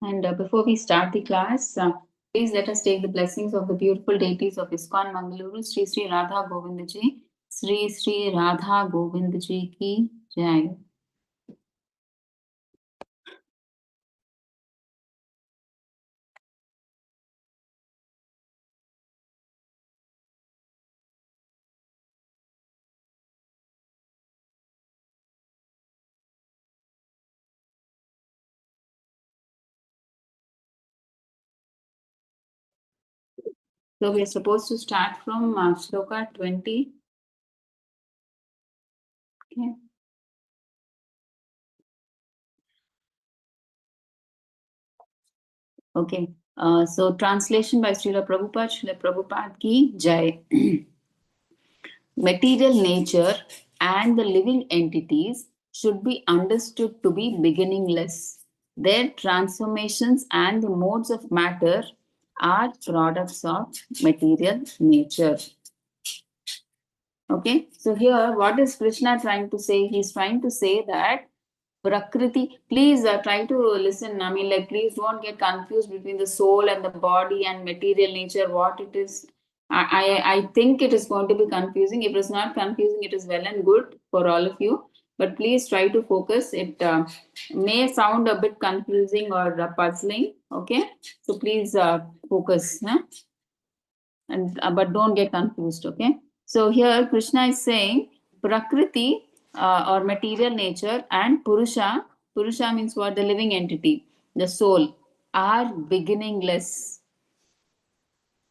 And before we start the class, please let us take the blessings of the beautiful deities of ISKCON Mangaluru, Sri Sri Radha Govinda ji, Sri Sri Radha Govinda ji ki jai. So we are supposed to start from Shloka 20. Okay. Okay. So translation by Srila Prabhupada, Srila Prabhupada ki jai. Material nature and the living entities should be understood to be beginningless. Their transformations and the modes of matter are products of material nature. Okay, so here what is Krishna trying to say? He's trying to say that Prakriti, please try to listen. I mean, like, please don't get confused between the soul and the body and material nature, what it is. I think it is going to be confusing. If it is not confusing, it is well and good for all of you. But please try to focus. It may sound a bit confusing or puzzling. Okay, so please focus. Huh? And but don't get confused. Okay, so here Krishna is saying Prakriti or material nature and Purusha means what? The living entity, the soul, are beginningless.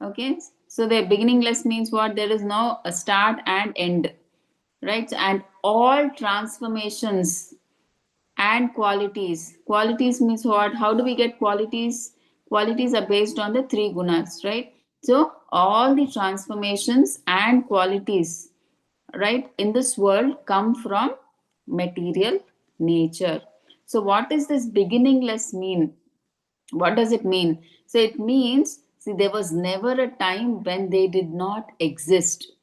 Okay, so the beginningless means what? There is no a start and end, right? And all transformations and qualities means what? How do we get qualities are based on the three gunas, right? So all the transformations and qualities, right, in this world come from material nature. So what does this beginningless mean? What does it mean? So it means, see, there was never a time when they did not exist,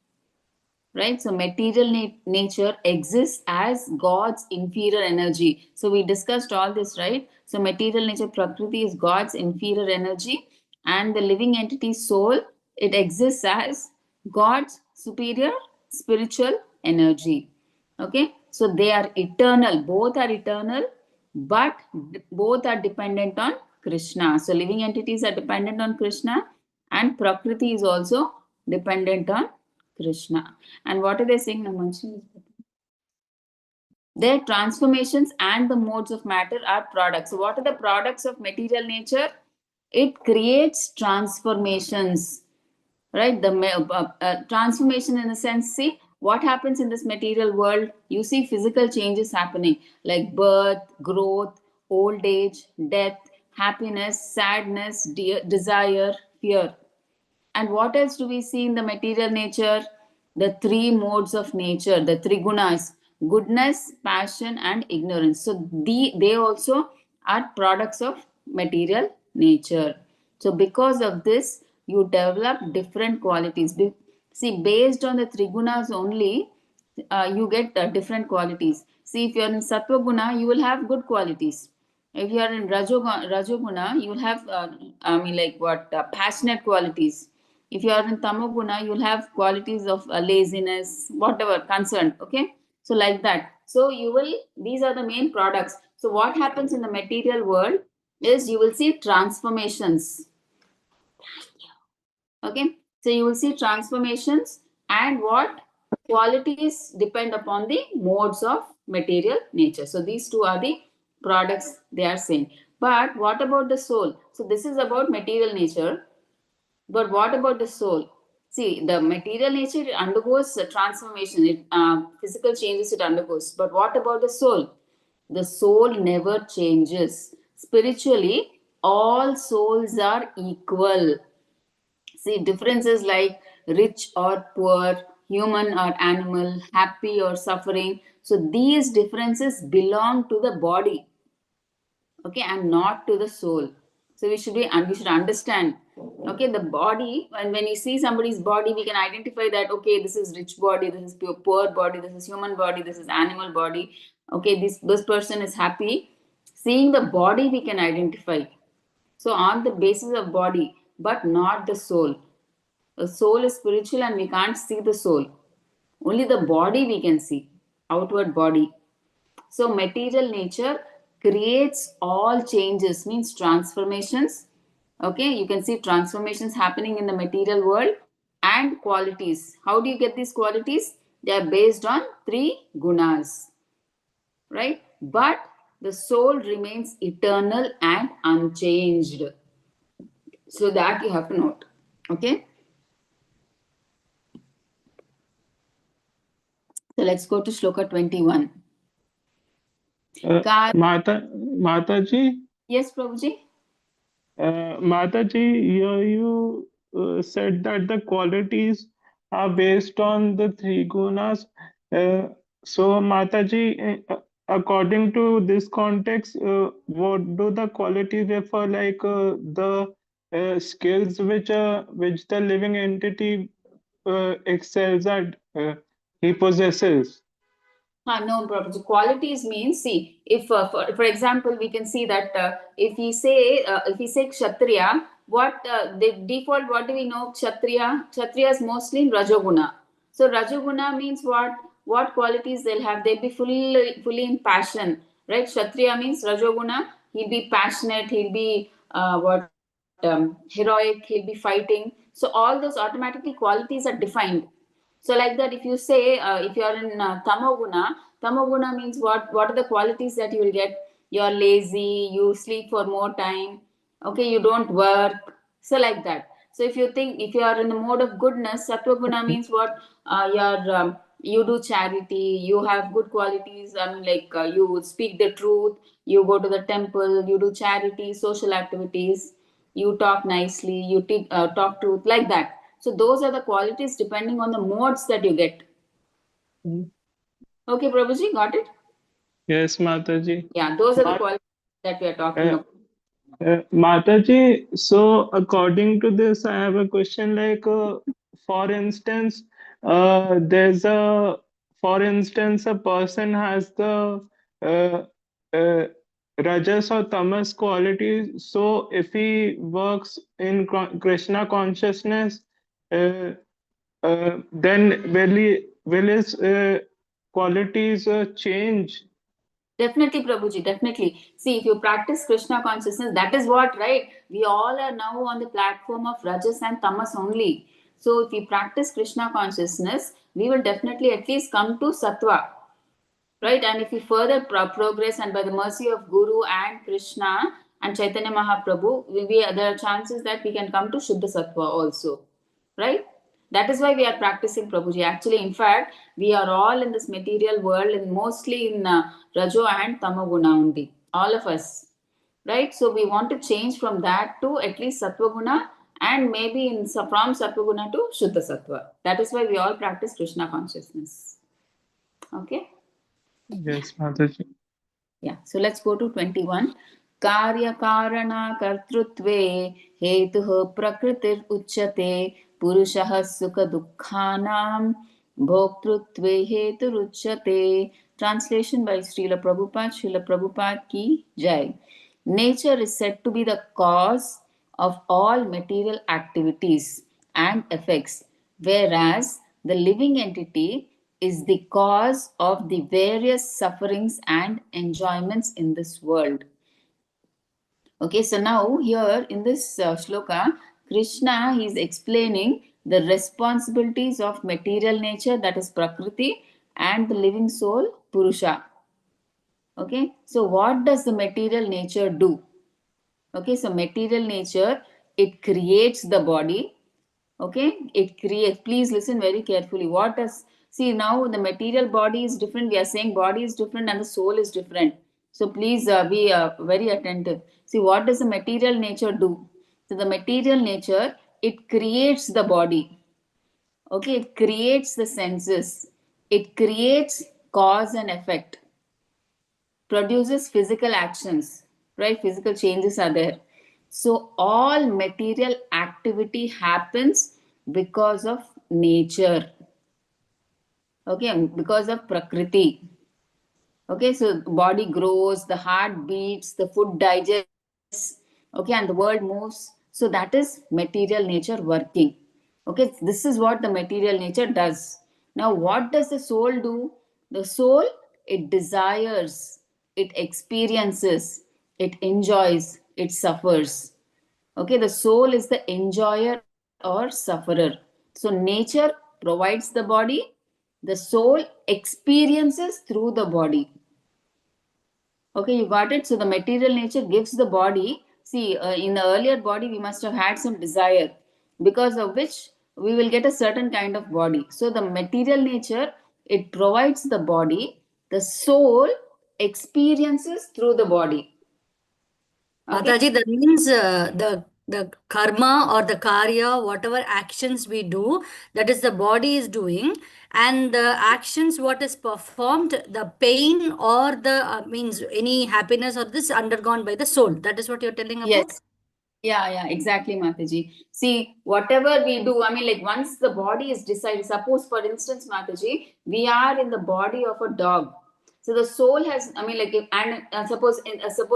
right? So material nature exists as God's inferior energy. So we discussed all this, right? So material nature, Prakriti, is God's inferior energy, and the living entity soul, it exists as God's superior spiritual energy. Okay, so they are eternal, both are eternal, but both are dependent on Krishna. So living entities are dependent on Krishna, and Prakriti is also dependent on Krishna. And what are they saying, Namanchi? Their transformations and the modes of matter are products. So what are the products of material nature? It creates transformations, right? The transformation, in a sense, see what happens in this material world. You see physical changes happening, like birth, growth, old age, death, happiness, sadness, desire, fear. And what else do we see in the material nature? The three modes of nature, the three gunas: goodness, passion, and ignorance. So they also are products of material nature. So because of this, you develop different qualities. See, based on the three gunas only, you get different qualities. See, if you are in sattva guna, you will have good qualities. If you are in rajoguna, you will have, like what, passionate qualities. If you are in tamoguna, you will have qualities of laziness, whatever, concern. Okay, so like that. So you will, these are the main products. So what happens in the material world is you will see transformations. Okay, so you will see transformations, and what qualities depend upon the modes of material nature. So these two are the products they are saying. But what about the soul? So this is about material nature, but what about the soul? See, the material nature, it undergoes a transformation, it physical changes it undergoes. But what about the soul? The soul never changes. Spiritually, all souls are equal. See, differences like rich or poor, human or animal, happy or suffering. So these differences belong to the body, okay, and not to the soul. So we should understand, okay, the body. When you see somebody's body, we can identify that, okay, this is rich body, this is poor body, this is human body, this is animal body. Okay, this person is happy. Seeing the body, we can identify. So on the basis of body, but not the soul. The soul is spiritual and we can't see the soul. Only the body we can see, outward body. So material nature creates all changes, means transformations. Okay, you can see transformations happening in the material world and qualities. How do you get these qualities? They are based on three gunas, right? But the soul remains eternal and unchanged. So that you have to note. Okay. So let's go to Shloka 21. Mataji, Yes, Prabhuji. Mataji, you said that the qualities are based on the three gunas. So, Mataji, according to this context, what do the qualities refer like the skills which the living entity excels at, he possesses? No problems. Qualities means, see, if for example we can see that if we say kshatriya, what the default, what do we know? Kshatriya is mostly in rajoguna. So rajoguna means what qualities they'll have? They'll be fully in passion, right? Kshatriya means rajoguna. He'll be passionate. He'll be heroic. He'll be fighting. So all those automatically qualities are defined. So like that, if you say if you are in tamoguna means what? What are the qualities that you will get? You are lazy, you sleep for more time, okay, you don't work. So like that. So if you think, if you are in the mode of goodness, sattva means what? You do charity, you have good qualities. I mean, like you speak the truth, you go to the temple, you do charity, social activities, you talk nicely, you talk truth, like that. So those are the qualities depending on the modes that you get. Okay, Prabhuji, got it? Yes, Mataji. Yeah, those are the qualities that we are talking Uh, about. Mataji, so according to this, I have a question like, for instance, there's a, for instance, a person has the uh, uh, rajas or tamas quality. So if he works in Krishna consciousness, uh, then will his qualities change? Definitely, Prabhuji, definitely. See, if you practice Krishna consciousness, that is what, right? We all are now on the platform of Rajas and Tamas only. So, if we practice Krishna consciousness, we will definitely at least come to Sattva, right? And if we further progress, and by the mercy of Guru and Krishna and Chaitanya Mahaprabhu, there are chances that we can come to Shuddha Sattva also, right? That is why we are practicing, Prabhuji. Actually, in fact, we are all in this material world and mostly in Rajo and Tamaguna only, all of us, right? So we want to change from that to at least Sattva Guna, and maybe from Sattva Guna to Shuddha Sattva. That is why we all practice Krishna consciousness. Okay. Yes, Mataji. Yeah, so let's go to 21. Karya karana kartrutve hetuh prakritir uchyate purushah sukha dukkhanam bhoktrutve hetur uchyate. Translation by Srila Prabhupada. Srila Prabhupada ki jai. Nature is said to be the cause of all material activities and effects, whereas the living entity is the cause of the various sufferings and enjoyments in this world. Okay, so now here in this shloka, Krishna is explaining the responsibilities of material nature, that is Prakriti, and the living soul, Purusha. Okay, so what does the material nature do? Okay, so material nature, it creates the body. Okay, it creates, please listen very carefully. What does, see, now the material body is different, we are saying body is different and the soul is different. So please be very attentive. See, what does the material nature do? So the material nature, it creates the body. Okay, it creates the senses, it creates cause and effect, produces physical actions, right? Physical changes are there. So all material activity happens because of nature, okay, because of Prakriti. Okay, so body grows, the heart beats, the food digests, okay, Okay, and the world moves. So that is material nature working. Okay, this is what the material nature does. Now, what does the soul do? The soul, it desires, it experiences, it enjoys, it suffers. Okay, the soul is the enjoyer or sufferer. So nature provides the body, the soul experiences through the body. Okay, you got it. So the material nature gives the body. See, in the earlier body, we must have had some desire, because of which we will get a certain kind of body. So the material nature, it provides the body. The soul experiences through the body. Okay. Mataji, that means the karma or the karya, whatever actions we do, that is the body is doing, and the actions what is performed, the pain or the means any happiness or this undergone by the soul. That is what you're telling about. Yes. Yeah, exactly, Mataji. See, whatever we do, I mean, like once the body is decided, suppose, for instance, Mataji, we are in the body of a dog. So the soul has, I mean, like, and suppose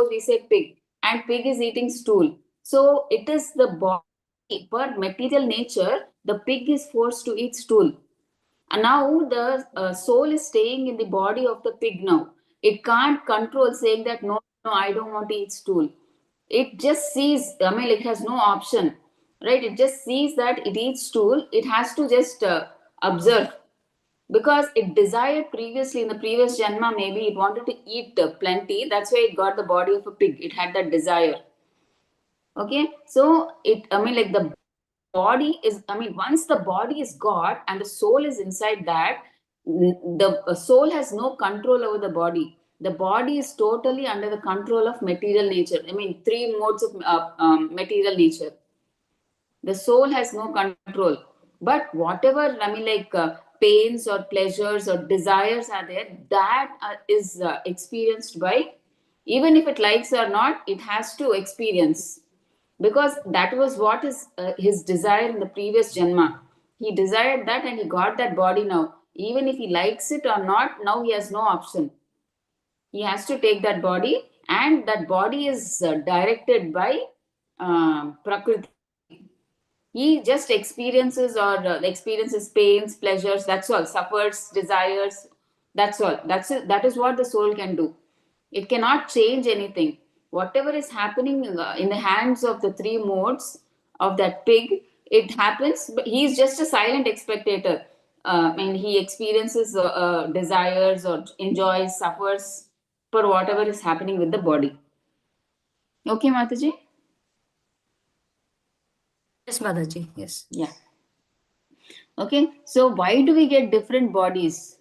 we say pig, and pig is eating stool. So it is the body, per material nature, the pig is forced to eat stool. And now the soul is staying in the body of the pig now. It can't control saying that no, I don't want to eat stool. It just sees, I mean, it has no option, right? It just sees that it eats stool. It has to just observe, because it desired previously in the previous janma, maybe it wanted to eat plenty. That's why it got the body of a pig. It had that desire. Okay, so it, I mean, like the body is, I mean, once the body is God and the soul is inside that, the soul has no control over the body. The body is totally under the control of material nature. I mean, three modes of material nature. The soul has no control. But whatever, I mean, like pains or pleasures or desires are there, that is experienced by, even if it likes or not, it has to experience, because that was what is his desire in the previous janma. He desired that and he got that body now. Even if he likes it or not, now he has no option. He has to take that body, and that body is directed by Prakriti. He just experiences or experiences pains, pleasures, that's all, suffers, desires, that's all. That's it. That is what the soul can do. It cannot change anything. Whatever is happening in the hands of the three modes of that pig, it happens, but he is just a silent spectator. And he experiences desires or enjoys, suffers for whatever is happening with the body. Okay, Mataji? Yes, Mataji. Yes. Yeah. Okay, so why do we get different bodies?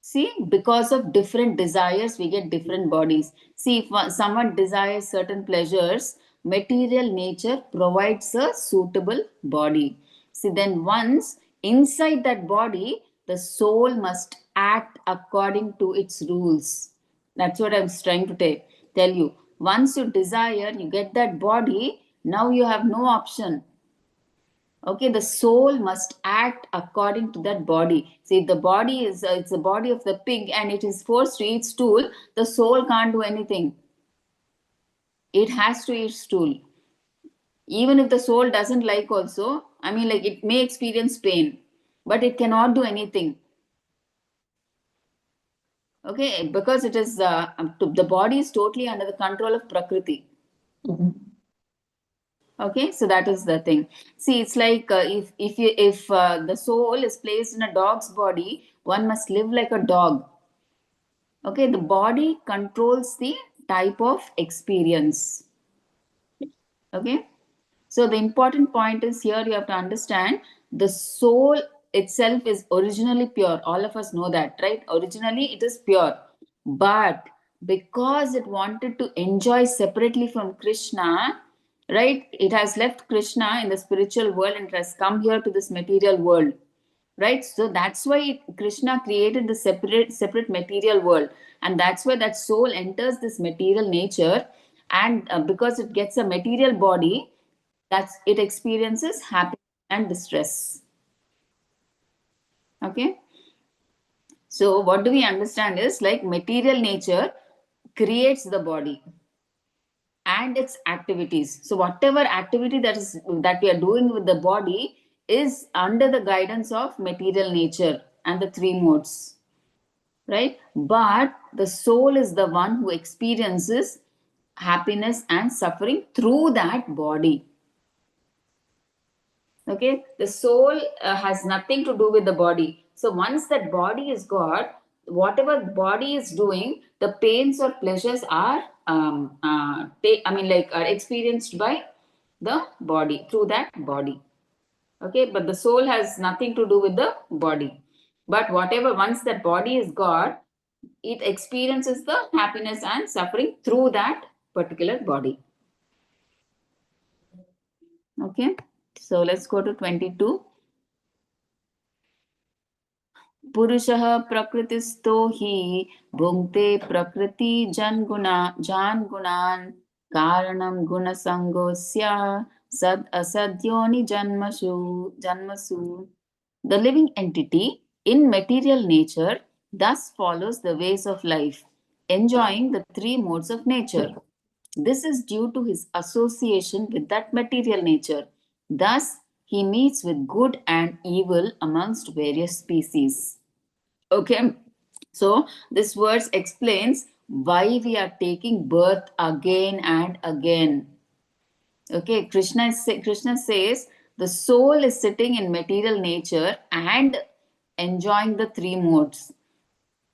See, because of different desires, we get different bodies. See, if someone desires certain pleasures, material nature provides a suitable body. See, then once inside that body, the soul must act according to its rules. That's what I'm trying to tell you. Once you desire, you get that body, now you have no option. Okay, the soul must act according to that body. See, the body is it's the body of the pig and it is forced to eat stool. The soul can't do anything. It has to eat stool. Even if the soul doesn't like also, I mean, like it may experience pain, but it cannot do anything. Okay, because it is the body is totally under the control of Prakriti. Okay, so that is the thing. See, it's like if the soul is placed in a dog's body, one must live like a dog. Okay, the body controls the type of experience. Okay, so the important point is here you have to understand the soul itself is originally pure. All of us know that, right? Originally it is pure, but because it wanted to enjoy separately from Krishna, right? It has left Krishna in the spiritual world and it has come here to this material world, right? So that's why Krishna created the separate material world, and that's why that soul enters this material nature, and because it gets a material body, that's it experiences happiness and distress. Okay, so what do we understand is like material nature creates the body, and its activities. So whatever activity that we are doing with the body is under the guidance of material nature and the three modes, right? But the soul is the one who experiences happiness and suffering through that body. Okay, the soul has nothing to do with the body. So once that body is got, whatever body is doing, the pains or pleasures are are experienced by the body through that body. Okay, but the soul has nothing to do with the body. But whatever, once that body is got, it experiences the happiness and suffering through that particular body. Okay, so let's go to 22. पुरुषः प्रकृतिस्थो हि भुङ्क्ते प्रकृति जान् गुणान् कारणं गुणसङ्गोऽस्य सद् असद्योनि जन्मसु. The living entity in material nature thus follows the ways of life, enjoying the three modes of nature. This is due to his association with that material nature. Thus, he meets with good and evil amongst various species. Okay, so this verse explains why we are taking birth again and again. Okay, Krishna says the soul is sitting in material nature and enjoying the three modes.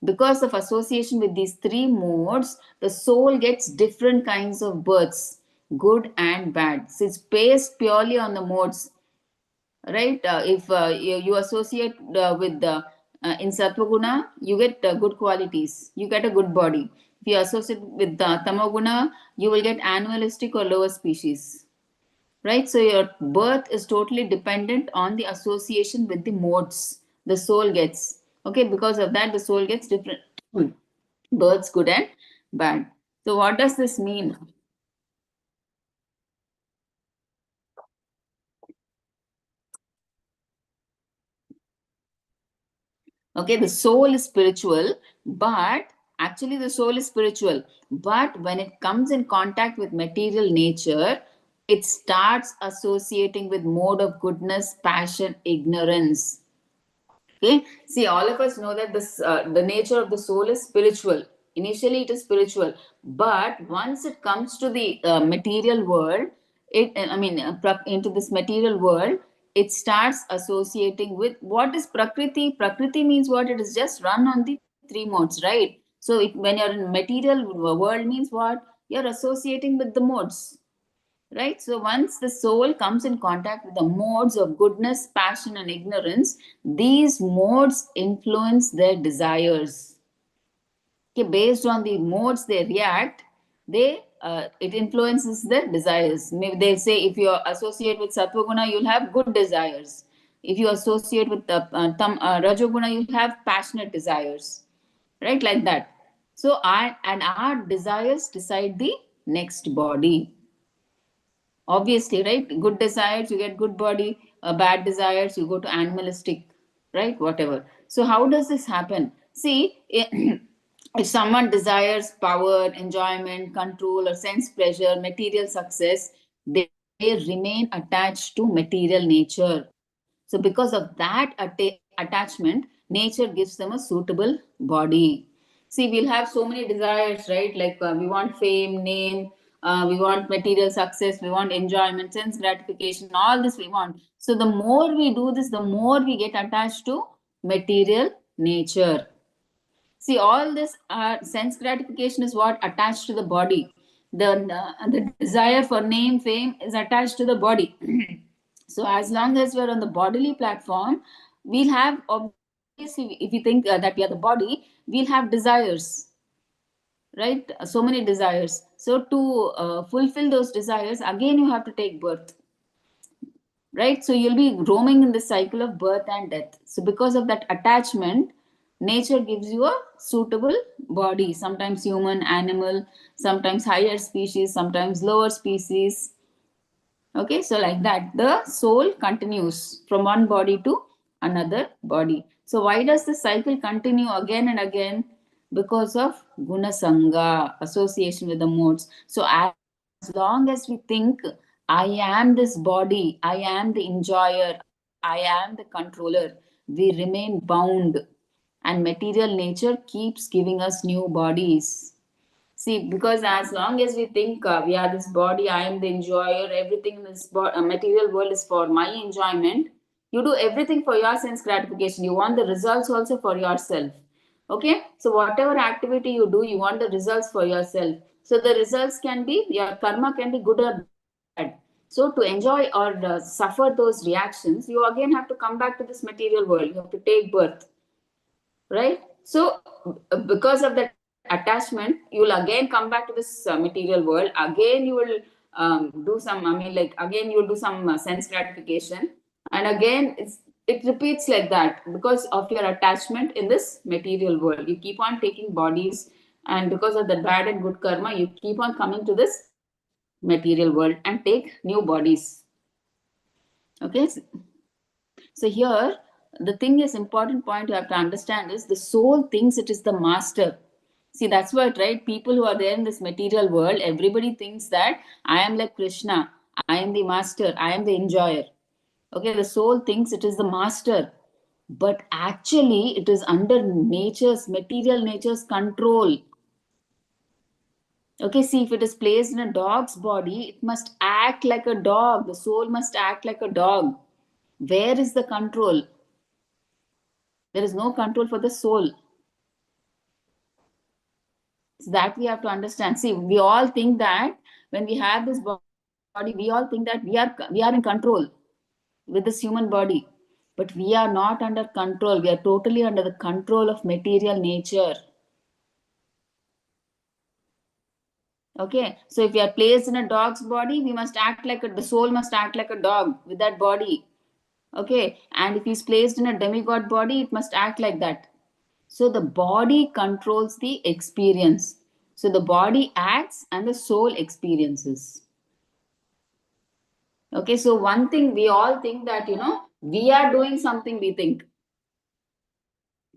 Because of association with these three modes, the soul gets different kinds of births, good and bad. So it's based purely on the modes, right? If you associate with the in Sattva-guna, you get good qualities, you get a good body. If you associate with the Tamoguna, you will get animalistic or lower species, right? So your birth is totally dependent on the association with the modes the soul gets. Okay, because of that, the soul gets different births, good and bad. So what does this mean? Okay, the soul is spiritual, but actually the soul is spiritual. But when it comes in contact with material nature, it starts associating with mode of goodness, passion, ignorance. Okay, see, all of us know that this the nature of the soul is spiritual. Initially, it is spiritual, but once it comes to the material world, into this material world, it starts associating with what is prakriti. Prakriti means what? It is just run on the three modes, right? So, when you're in material world, means what? You're associating with the modes, right? So once the soul comes in contact with the modes of goodness, passion, and ignorance, these modes influence their desires. Okay, based on the modes they react, it influences their desires. Maybe they say if you associate with Sattva-guna, you'll have good desires. If you associate with the Rajoguna, you'll have passionate desires, right? Like that. So our desires decide the next body. Obviously, right? Good desires, you get good body. Bad desires, you go to animalistic, right? Whatever. So how does this happen? See, if someone desires power, enjoyment, control, or sense pleasure, material success, they remain attached to material nature. So because of that attachment, nature gives them a suitable body. See, we'll have so many desires, right? Like we want fame, name, we want material success, we want enjoyment, sense gratification, all this we want. So the more we do this, the more we get attached to material nature. See, all this sense gratification is what attached to the body. The desire for name, fame is attached to the body. So as long as we're on the bodily platform, we'll have, obviously, if you think that we are the body, we'll have desires, right? So many desires. So to fulfill those desires, again, you have to take birth, right? So you'll be roaming in the cycle of birth and death. So because of that attachment, nature gives you a suitable body, sometimes human, animal, sometimes higher species, sometimes lower species. Okay, so like that, the soul continues from one body to another body. So why does the cycle continue again and again? Because of guna sangha, association with the modes. So as long as we think, I am this body, I am the enjoyer, I am the controller, we remain bound. And material nature keeps giving us new bodies. See, because as long as we think we are this body, I am the enjoyer, everything in this material world is for my enjoyment, you do everything for your sense gratification. You want the results also for yourself. Okay, so whatever activity you do, you want the results for yourself. So the results can be, your karma can be good or bad. So to enjoy or suffer those reactions, you again have to come back to this material world. You have to take birth, right? So because of that attachment, you will again come back to this material world. Again you will do some, I mean, like, again you will do some sense gratification, and again it repeats like that because of your attachment in this material world. You keep on taking bodies, and because of the bad and good karma, you keep on coming to this material world and take new bodies. Okay, so here, the thing is, important point you have to understand is the soul thinks it is the master. See, that's what, right? People who are there in this material world, everybody thinks that I am like Krishna, I am the master, I am the enjoyer. Okay, the soul thinks it is the master, but actually it is under nature's, material nature's control. Okay, see, if it is placed in a dog's body, it must act like a dog. The soul must act like a dog. Where is the control? There is no control for the soul. So that we have to understand. See, we all think that when we have this body, we all think that we are in control with this human body, but we are not under control. We are totally under the control of material nature. Okay, so if we are placed in a dog's body, we must act like the soul must act like a dog with that body. Okay, and if he's placed in a demigod body, it must act like that. So the body controls the experience. So the body acts and the soul experiences. Okay, so one thing we all think that, we are doing something, we think.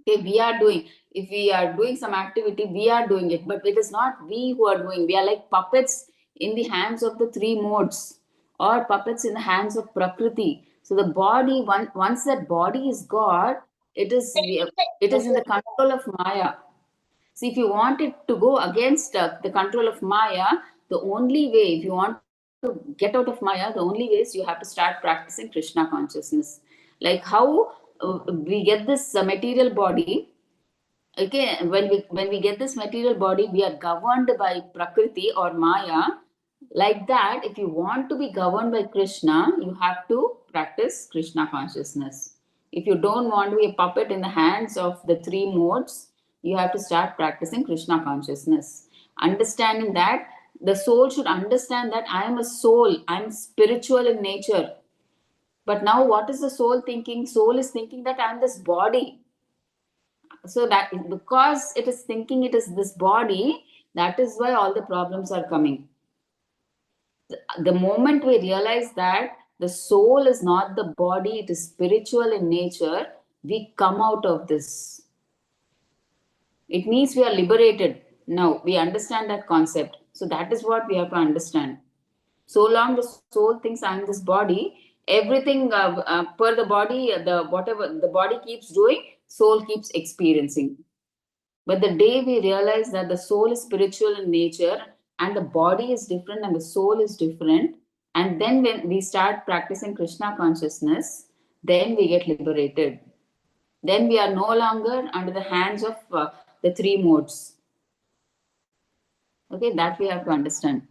Okay, we are doing. If we are doing some activity, we are doing it, but it is not we who are doing. We are like puppets in the hands of the three modes, or puppets in the hands of Prakriti. So the body, once that body is God, it is in the control of Maya. See, if you want it to go against the control of Maya, the only way, if you want to get out of Maya, the only way is you have to start practicing Krishna consciousness. Like how we get this material body. Okay, when we get this material body, we are governed by Prakriti or Maya. Like that, if you want to be governed by Krishna, you have to practice Krishna consciousness. If you don't want to be a puppet in the hands of the three modes, you have to start practicing Krishna consciousness. Understanding that the soul should understand that I am a soul, I am spiritual in nature. But now, what is the soul thinking? Soul is thinking that I am this body. So that because it is thinking it is this body, that is why all the problems are coming. The moment we realize that the soul is not the body, it is spiritual in nature, we come out of this. It means we are liberated. Now we understand that concept. So that is what we have to understand. So long the soul thinks I am this body, everything per the body, whatever the body keeps doing, soul keeps experiencing. But the day we realize that the soul is spiritual in nature and the body is different and the soul is different, and then when we start practicing Krishna consciousness, then we get liberated. Then we are no longer under the hands of the three modes. Okay, that we have to understand.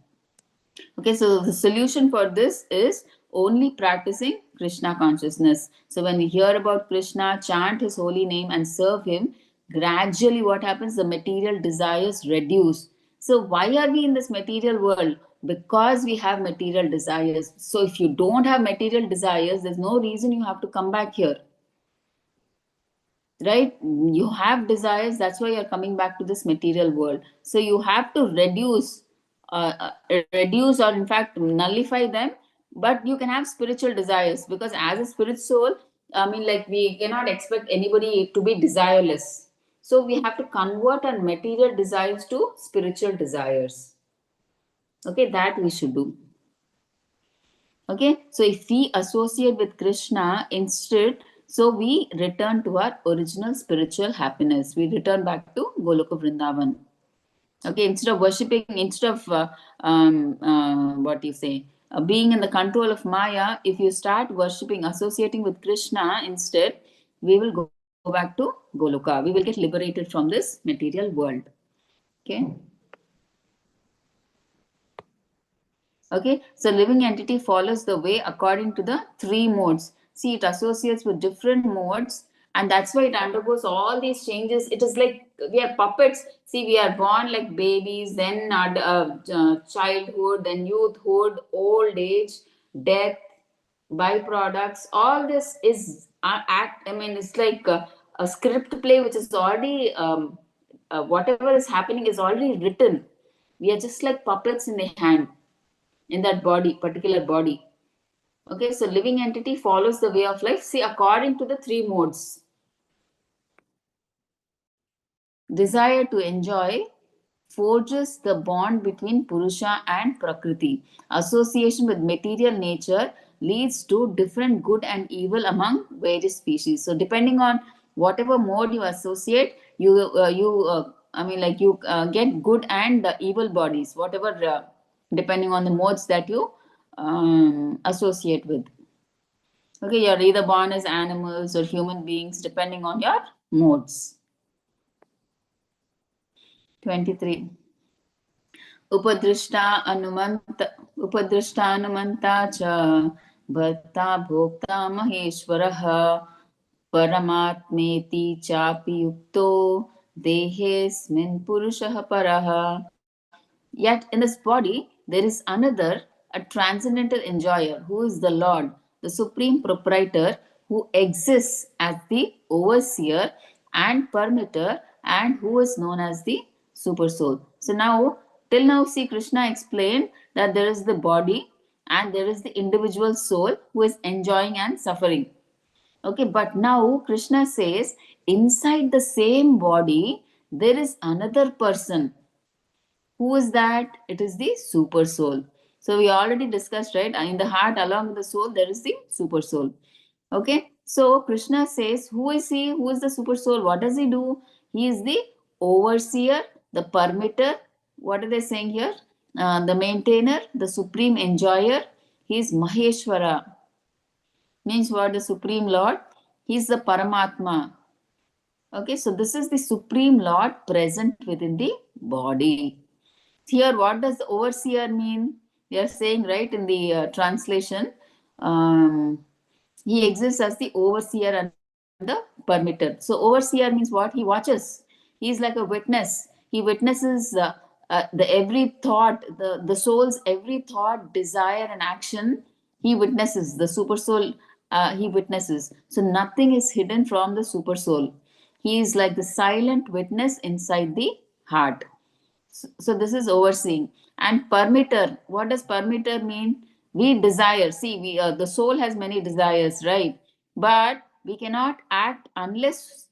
Okay, so the solution for this is only practicing Krishna consciousness. So when we hear about Krishna, chant his holy name and serve him, gradually what happens? The material desires reduce. So why are we in this material world? Because we have material desires. So if you don't have material desires, there's no reason you have to come back here. Right? You have desires, that's why you're coming back to this material world. So you have to reduce or in fact nullify them, but you can have spiritual desires, because as a spirit soul, I mean, like, we cannot expect anybody to be desireless. So we have to convert our material desires to spiritual desires. Okay, that we should do. Okay, so if we associate with Krishna instead, so we return to our original spiritual happiness. We return back to Goloka Vrindavan. Okay, instead of worshipping, instead of what you say, being in the control of Maya, if you start worshipping, associating with Krishna instead, we will go back to Goloka. We will get liberated from this material world. Okay. Okay, so living entity follows the way according to the three modes. See, it associates with different modes, and that's why it undergoes all these changes. It is like we are puppets. See, we are born like babies, then childhood, then youthhood, old age, death, byproducts. All this is act. I mean, it's like a script play which is already whatever is happening is already written. We are just like puppets in the hand, in that body, particular body. Okay, so living entity follows the way of life, see, according to the three modes. Desire to enjoy forges the bond between Purusha and Prakriti. Association with material nature leads to different good and evil among various species. So depending on whatever mode you associate, you get good and evil bodies, whatever, depending on the modes that you associate with. Okay, you're either born as animals or human beings, depending on your modes. 23. उपदृष्टानुमन्ता च भर्ता भोक्ता महेश्वरः परमात्मेति चापि युक्तो देहेऽस्मिन् पुरुषः परः. Yet in this body there is another, a transcendental enjoyer, who is the Lord, the supreme proprietor, who exists as the overseer and permitter, and who is known as the super soul. So now, till now, see, Krishna explained that there is the body and there is the individual soul who is enjoying and suffering. Okay, but now Krishna says inside the same body there is another person. Who is that? It is the super soul. So we already discussed, right? In the heart, along with the soul, there is the super soul. Okay. So Krishna says, who is he? Who is the super soul? What does he do? He is the overseer, the permitter. What are they saying here? The maintainer, the supreme enjoyer. He is Maheshwara. Means what? The supreme Lord. He is the Paramatma. Okay. So this is the supreme Lord present within the body. Here, what does the overseer mean? They are saying, right, in the translation, he exists as the overseer and the permitter. So overseer means what? He watches. He is like a witness. He witnesses the every thought, the soul's every thought, desire, and action. He witnesses. The super soul, he witnesses. So nothing is hidden from the super soul. He is like the silent witness inside the heart. So this is overseeing. And permitter, what does permitter mean? We desire. See, the soul has many desires, right? But we cannot act unless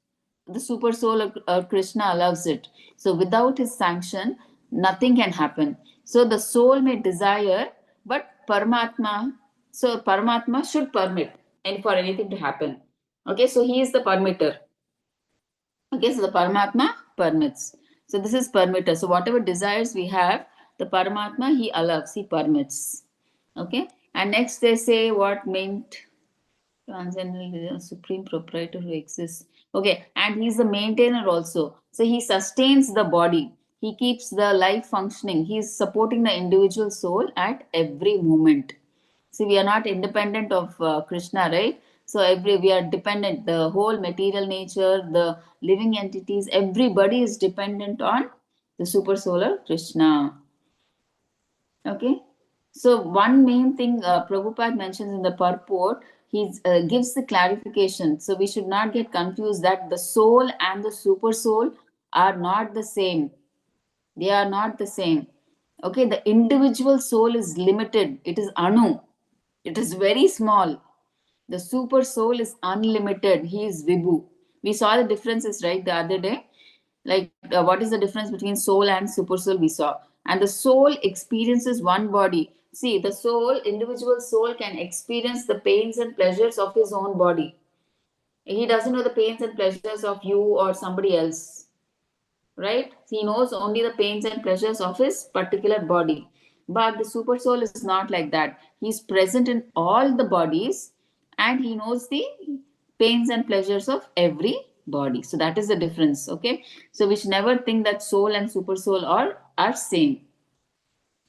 the super soul or Krishna allows it. So without his sanction, nothing can happen. So the soul may desire, but Paramatma should permit and for anything to happen. Okay, so he is the permitter. Okay, so the Paramatma permits. So this is permitter. So whatever desires we have, the Paramatma, he allows, he permits. Okay, and next they say what meant transcendental supreme proprietor who exists. Okay, and he's the maintainer also. So he sustains the body. He keeps the life functioning. He's supporting the individual soul at every moment. See, we are not independent of Krishna, right? So we are dependent. The whole material nature, the living entities, everybody is dependent on the super solar Krishna. Okay. So one main thing Prabhupada mentions in the purport, he gives the clarification. So we should not get confused that the soul and the super soul are not the same. They are not the same. Okay, the individual soul is limited. It is Anu. It is very small. The super soul is unlimited. He is Vibhu. We saw the differences, right, the other day. Like, what is the difference between soul and super soul? We saw. and the soul experiences one body. See, the soul, individual soul, can experience the pains and pleasures of his own body. He doesn't know the pains and pleasures of you or somebody else, right? He knows only the pains and pleasures of his particular body. But the super soul is not like that. He's present in all the bodies and he knows the pains and pleasures of every body. So that is the difference. Okay. So we should never think that soul and super soul are same.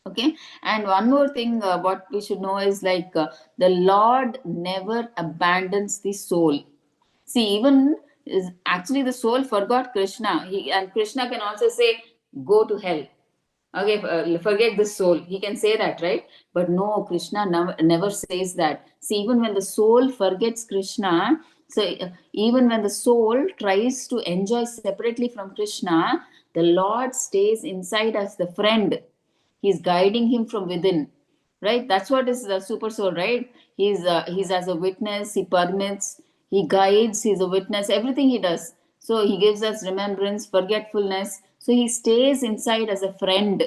Okay. And one more thing, what we should know is like the Lord never abandons the soul. See, even is actually the soul forgot Krishna. And Krishna can also say, "Go to hell." Okay, forget the soul. He can say that, right? But no, Krishna never says that. See, even when the soul forgets Krishna, so even when the soul tries to enjoy separately from Krishna, the Lord stays inside as the friend. He's guiding him from within, right? That's what is the super soul, right? He's as a witness. He permits, he guides, he's a witness, everything he does. So he gives us remembrance, forgetfulness. So he stays inside as a friend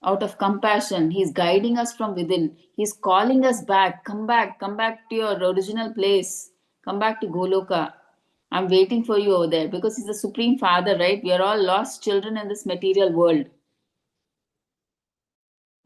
out of compassion. He's guiding us from within. He's calling us back. Come back to your original place. Come back to Goloka. I'm waiting for you over there, because he's the supreme father, right? We are all lost children in this material world.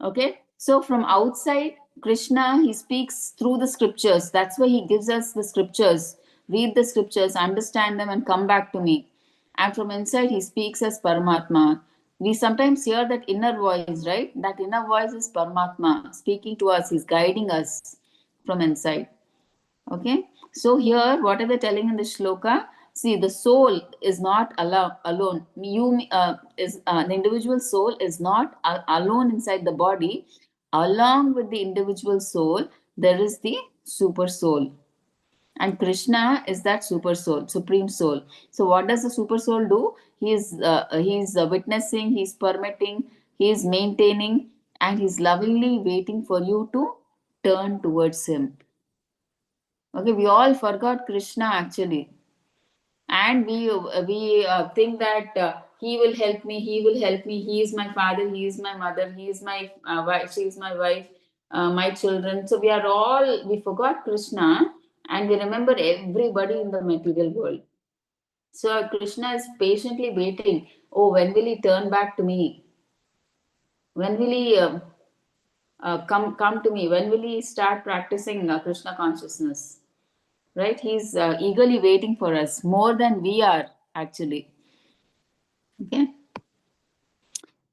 Okay, so from outside, Krishna, he speaks through the scriptures. That's why he gives us the scriptures. Read the scriptures, understand them, and come back to me. And from inside, he speaks as Paramatma. We sometimes hear that inner voice, right? That inner voice is Paramatma speaking to us. He's guiding us from inside. Okay, so here, what are they telling in the shloka? See, the soul is not alone. The individual soul is not alone inside the body. Along with the individual soul, there is the super soul. And Krishna is that super soul, supreme soul. So what does the super soul do? He's witnessing, he's permitting, he's maintaining, and he's lovingly waiting for you to turn towards him. Okay, we all forgot Krishna actually, and we think that he will help me. He will help me. He is my father. He is my mother. He is my wife. She is my wife. My children. So we forgot Krishna, and we remember everybody in the material world. So Krishna is patiently waiting. Oh, when will he turn back to me? When will he come to me? When will he start practicing Krishna consciousness? Right? He's eagerly waiting for us more than we are actually. Okay.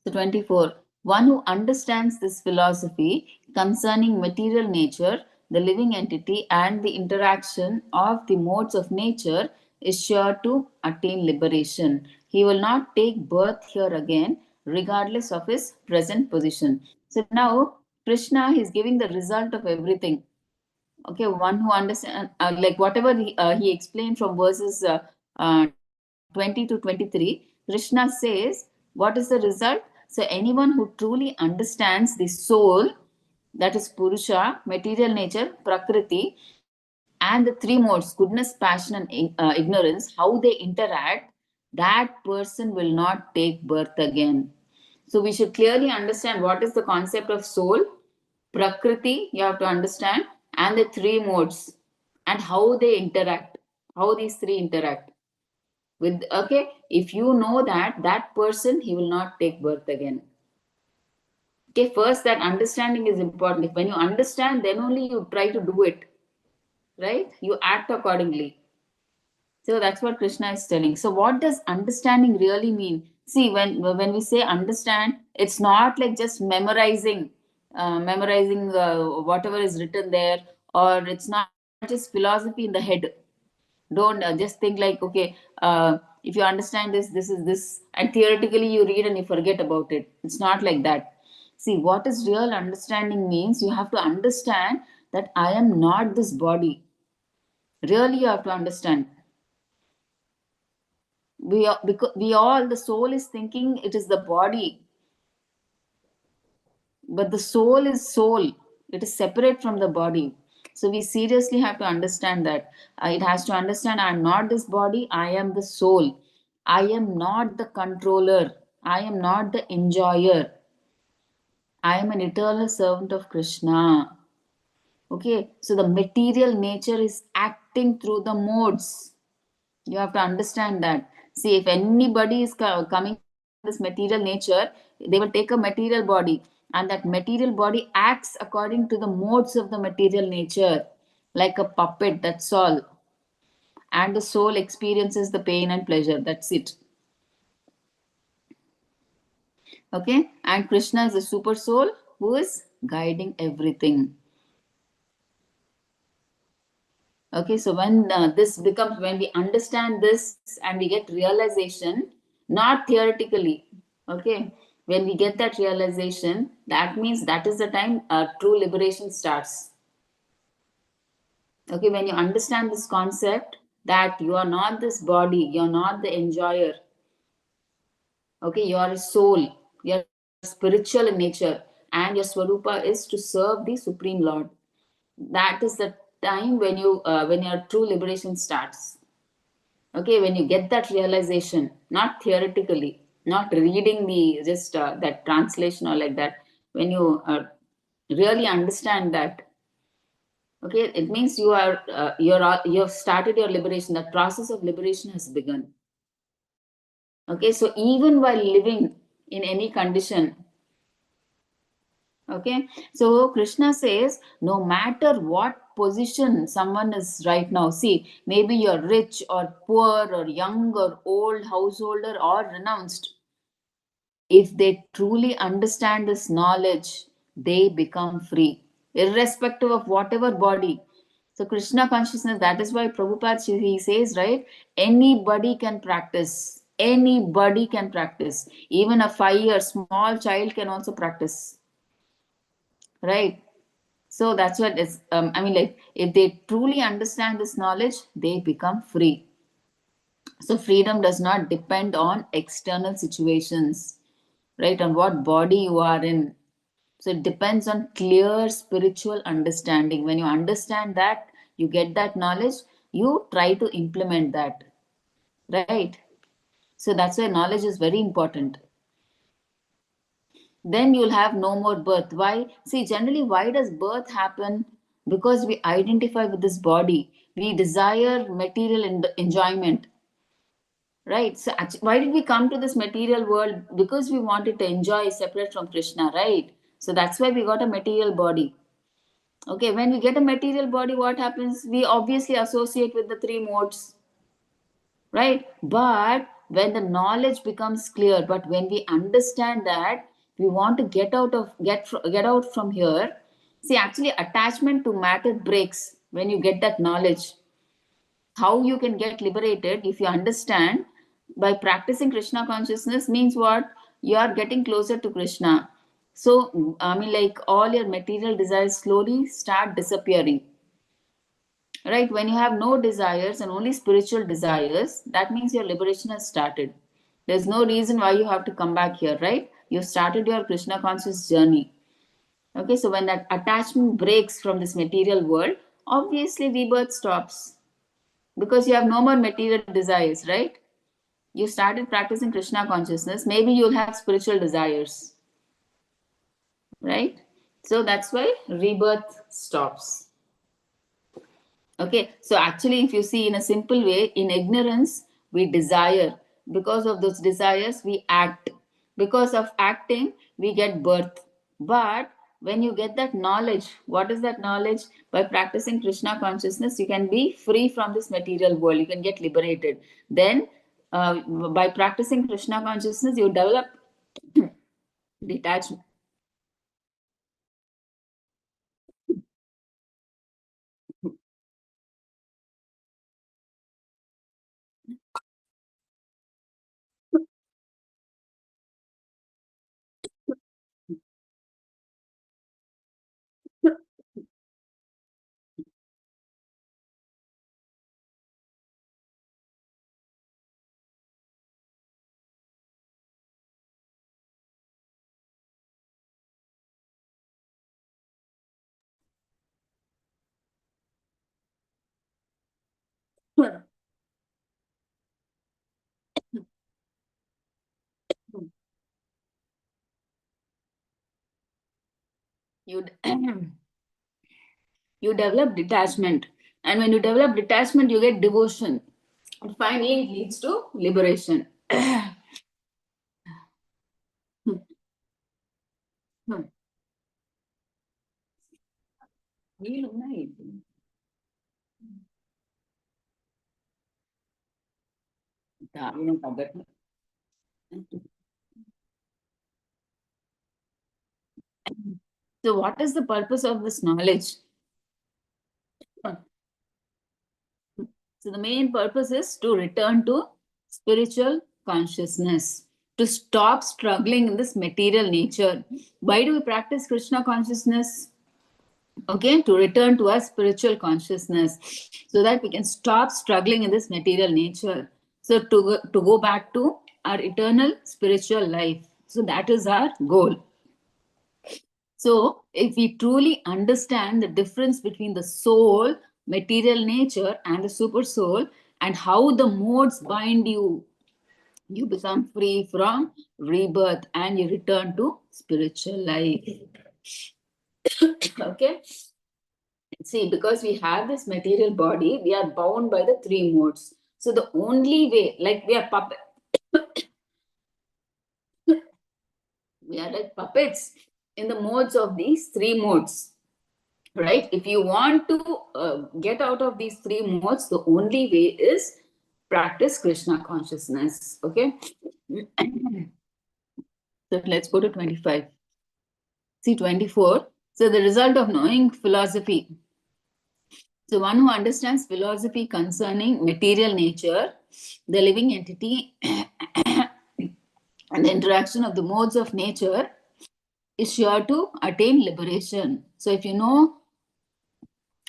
So 24. One who understands this philosophy concerning material nature, the living entity, and the interaction of the modes of nature is sure to attain liberation. He will not take birth here again, regardless of his present position. So now Krishna is giving the result of everything. Okay, one who understands, like whatever he explained from verses 20 to 23, Krishna says, what is the result? So anyone who truly understands the soul, that is Purusha, material nature, Prakriti, and the three modes, goodness, passion, and ignorance, how they interact, that person will not take birth again. So we should clearly understand what is the concept of soul, Prakriti, you have to understand, and the three modes and how they interact, how these three interact. With okay, if you know that person, he will not take birth again. Okay, first that understanding is important. If when you understand, then only you try to do it, right? You act accordingly. So that's what Krishna is telling. So what does understanding really mean? See, when we say understand, it's not like just memorizing, whatever is written there, or it's not just philosophy in the head. Don't just think like, okay, if you understand this, this is this, and theoretically you read and you forget about it. It's not like that. See, what is real understanding means, you have to understand that I am not this body. Really, you have to understand. Because we all, the soul is thinking it is the body, but the soul is soul. It is separate from the body. So we seriously have to understand that. It has to understand, I am not this body, I am the soul. I am not the controller. I am not the enjoyer. I am an eternal servant of Krishna. Okay, so the material nature is acting through the modes. You have to understand that. See, if anybody is coming from this material nature, they will take a material body, and that material body acts according to the modes of the material nature, like a puppet, that's all. And the soul experiences the pain and pleasure, that's it. Okay, and Krishna is the super soul who is guiding everything. Okay, so when this becomes, when we understand this and we get realization, not theoretically, okay, when we get that realization, that means that is the time true liberation starts. Okay, when you understand this concept that you are not this body, you're not the enjoyer, okay, you are a soul, you're spiritual in nature, and your swarupa is to serve the supreme lord. That is the time when your true liberation starts. Okay, when you get that realization, not theoretically, not reading the just that translation or like that, when you really understand that, okay, it means you have started your liberation. The process of liberation has begun. Okay, so even while living in any condition, okay, so Krishna says, no matter what position someone is right now, see, maybe you're rich or poor or young or old, householder or renounced. If they truly understand this knowledge, they become free, irrespective of whatever body. So, Krishna consciousness, that is why Prabhupada, he says, right? Anybody can practice. Anybody can practice. Even a 5-year small child can also practice, right? So that's what is, I mean, like, if they truly understand this knowledge, they become free. So freedom does not depend on external situations, right? On what body you are in. So it depends on clear spiritual understanding. When you understand that, you get that knowledge, you try to implement that, right? So that's why knowledge is very important. Then you'll have no more birth. Why? See, generally, why does birth happen? Because we identify with this body. We desire material enjoyment, right? So, why did we come to this material world? Because we wanted to enjoy separate from Krishna, right? So, that's why we got a material body. Okay, when we get a material body, what happens? We obviously associate with the three modes, right? But when the knowledge becomes clear, but when we understand that we want to get out from here, see, actually attachment to matter breaks when you get that knowledge. How you can get liberated, if you understand, by practicing Krishna consciousness, means what? You are getting closer to Krishna. So I mean, like, all your material desires slowly start disappearing, right? When you have no desires and only spiritual desires, that means your liberation has started. There's no reason why you have to come back here, right? You started your Krishna conscious journey. Okay, so when that attachment breaks from this material world, obviously rebirth stops, because you have no more material desires, right? You started practicing Krishna consciousness, maybe you'll have spiritual desires, right? So that's why rebirth stops. Okay, so actually, if you see in a simple way, in ignorance, we desire. Because of those desires, we act. Because of acting, we get birth. But when you get that knowledge, what is that knowledge? By practicing Krishna consciousness, you can be free from this material world. You can get liberated. Then, by practicing Krishna consciousness, you develop detachment. you you develop detachment, and when you develop detachment, you get devotion, and finally it leads to liberation. So what is the purpose of this knowledge? So the main purpose is to return to spiritual consciousness, to stop struggling in this material nature. Why do we practice Krishna consciousness? Okay, to return to our spiritual consciousness, so that we can stop struggling in this material nature. So to go back to our eternal spiritual life. So that is our goal. So if we truly understand the difference between the soul, material nature, and the super soul, and how the modes bind you, you become free from rebirth and you return to spiritual life. Okay. See, because we have this material body, we are bound by the three modes. So the only way, like we are we are like puppets in the modes of these three modes, right? If you want to get out of these three modes, the only way is practice Krishna consciousness. Okay. So let's go to 25. See 24. So the result of knowing philosophy. So one who understands philosophy concerning material nature, the living entity, and the interaction of the modes of nature is sure to attain liberation. So if you know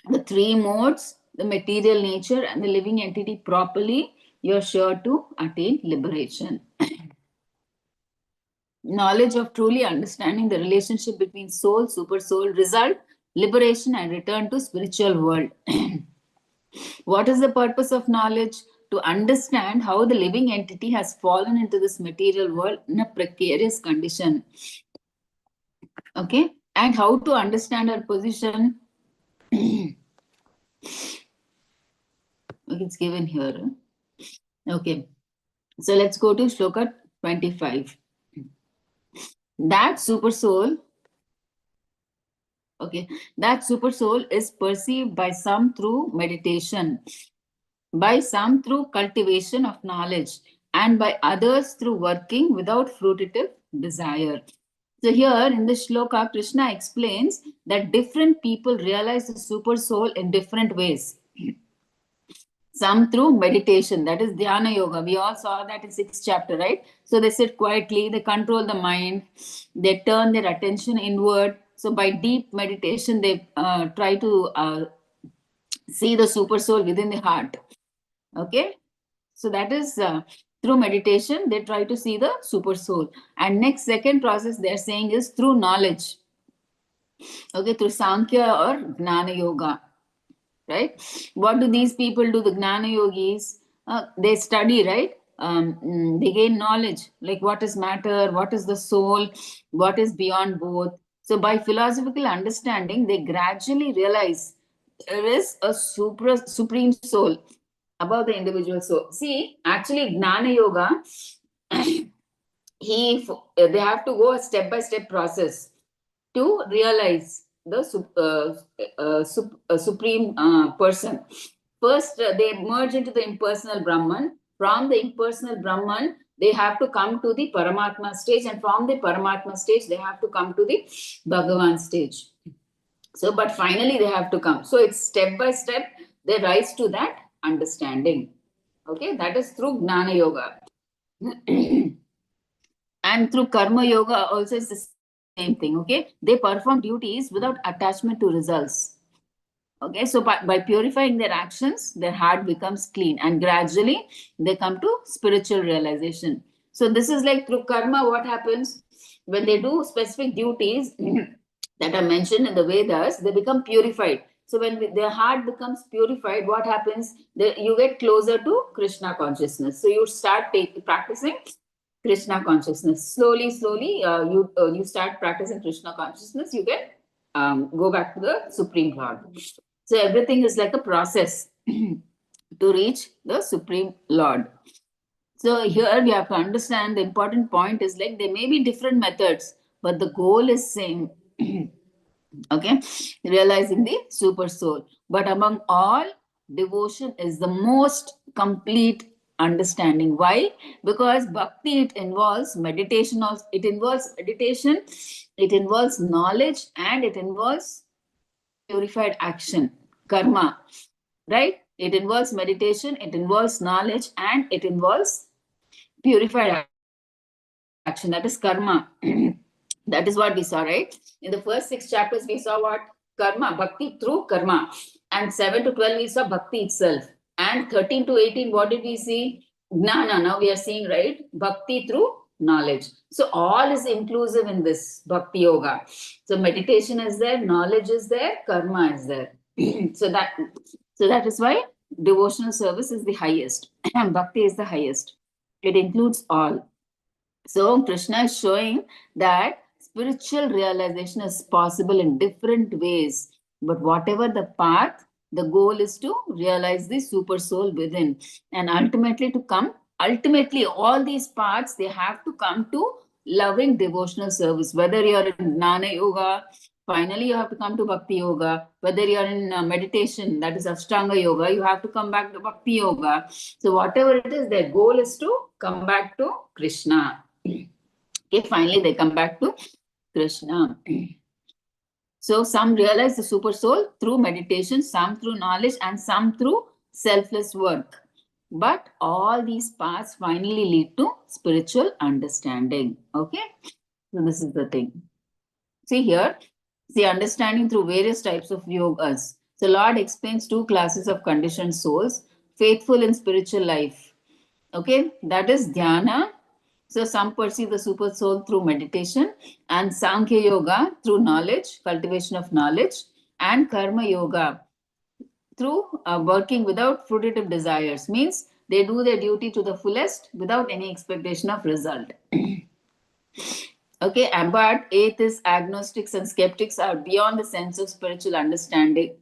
the three modes, the material nature and the living entity properly, you're sure to attain liberation. Knowledge of truly understanding the relationship between soul, super soul, result, liberation, and return to spiritual world. What is the purpose of knowledge? To understand how the living entity has fallen into this material world in a precarious condition. Okay, and how to understand our position. It's given here. Okay, so let's go to Shloka 25. That super soul, okay, that super soul is perceived by some through meditation, by some through cultivation of knowledge, and by others through working without fruitive desire. So here in the shloka, Krishna explains that different people realize the super soul in different ways. Some through meditation, that is dhyana yoga. We all saw that in 6th chapter, right? So they sit quietly, they control the mind, they turn their attention inward. So by deep meditation, they try to see the super soul within the heart. Okay, so that is through meditation, they try to see the super soul. And next, second process they're saying is through knowledge. Okay, through Sankhya or Gnana Yoga. Right? What do these people do? The Gnana Yogis, they study, right? They gain knowledge, like what is matter, what is the soul, what is beyond both. So by philosophical understanding, they gradually realize there is a supreme soul above the individual soul. See, actually, Gnana Yoga, they have to go a step-by-step process to realize the supreme person. First, they merge into the impersonal Brahman. From the impersonal Brahman, they have to come to the Paramatma stage, and from the Paramatma stage, they have to come to the Bhagavan stage. So, but finally, they have to come. So, it's step by step, they rise to that understanding. Okay, that is through Gnana Yoga. And through Karma Yoga, also, it's the same thing. Okay, they perform duties without attachment to results. Okay, so by purifying their actions, their heart becomes clean, and gradually they come to spiritual realization. So this is like through karma, what happens when they do specific duties that are mentioned in the Vedas, they become purified. So when their heart becomes purified, what happens? You get closer to Krishna consciousness. So you start practicing Krishna consciousness. Slowly, you start practicing Krishna consciousness, you get go back to the Supreme Lord. So everything is like a process to reach the Supreme Lord. So here we have to understand the important point is like there may be different methods, but the goal is same. Okay, realizing the super soul. But among all, devotion is the most complete understanding. Why? Because bhakti, it involves meditation also, it involves meditation, it involves knowledge, and it involves purified action, karma, right? It involves meditation, it involves knowledge, and it involves purified action, that is karma. That is what we saw, right? In the first 6 chapters, we saw what? Karma, bhakti through karma. And 7 to 12, we saw bhakti itself. And 13 to 18, what did we see? Gnana. Now we are seeing, right? Bhakti through knowledge. So all is inclusive in this bhakti yoga. So meditation is there, knowledge is there, karma is there. so that is why devotional service is the highest. Bhakti is the highest. It includes all. So Krishna is showing that spiritual realization is possible in different ways. But whatever the path, the goal is to realize the super soul within. And ultimately all these paths, they have to come to loving devotional service. Whether you're in Jnana Yoga, finally you have to come to Bhakti Yoga. Whether you're in meditation, that is Ashtanga Yoga, you have to come back to Bhakti Yoga. So whatever it is, their goal is to come back to Krishna. Okay, finally they come back to Krishna. So some realize the super soul through meditation, some through knowledge, and some through selfless work. But all these paths finally lead to spiritual understanding. Okay, so this is the thing. See here, see understanding through various types of yogas. So Lord explains 2 classes of conditioned souls, faithful in spiritual life. Okay, that is dhyana. So some perceive the super soul through meditation, and Sankhya Yoga through knowledge, cultivation of knowledge, and Karma Yoga through working without fruitive desires. Means they do their duty to the fullest without any expectation of result. Okay, but atheists, agnostics, and skeptics are beyond the sense of spiritual understanding.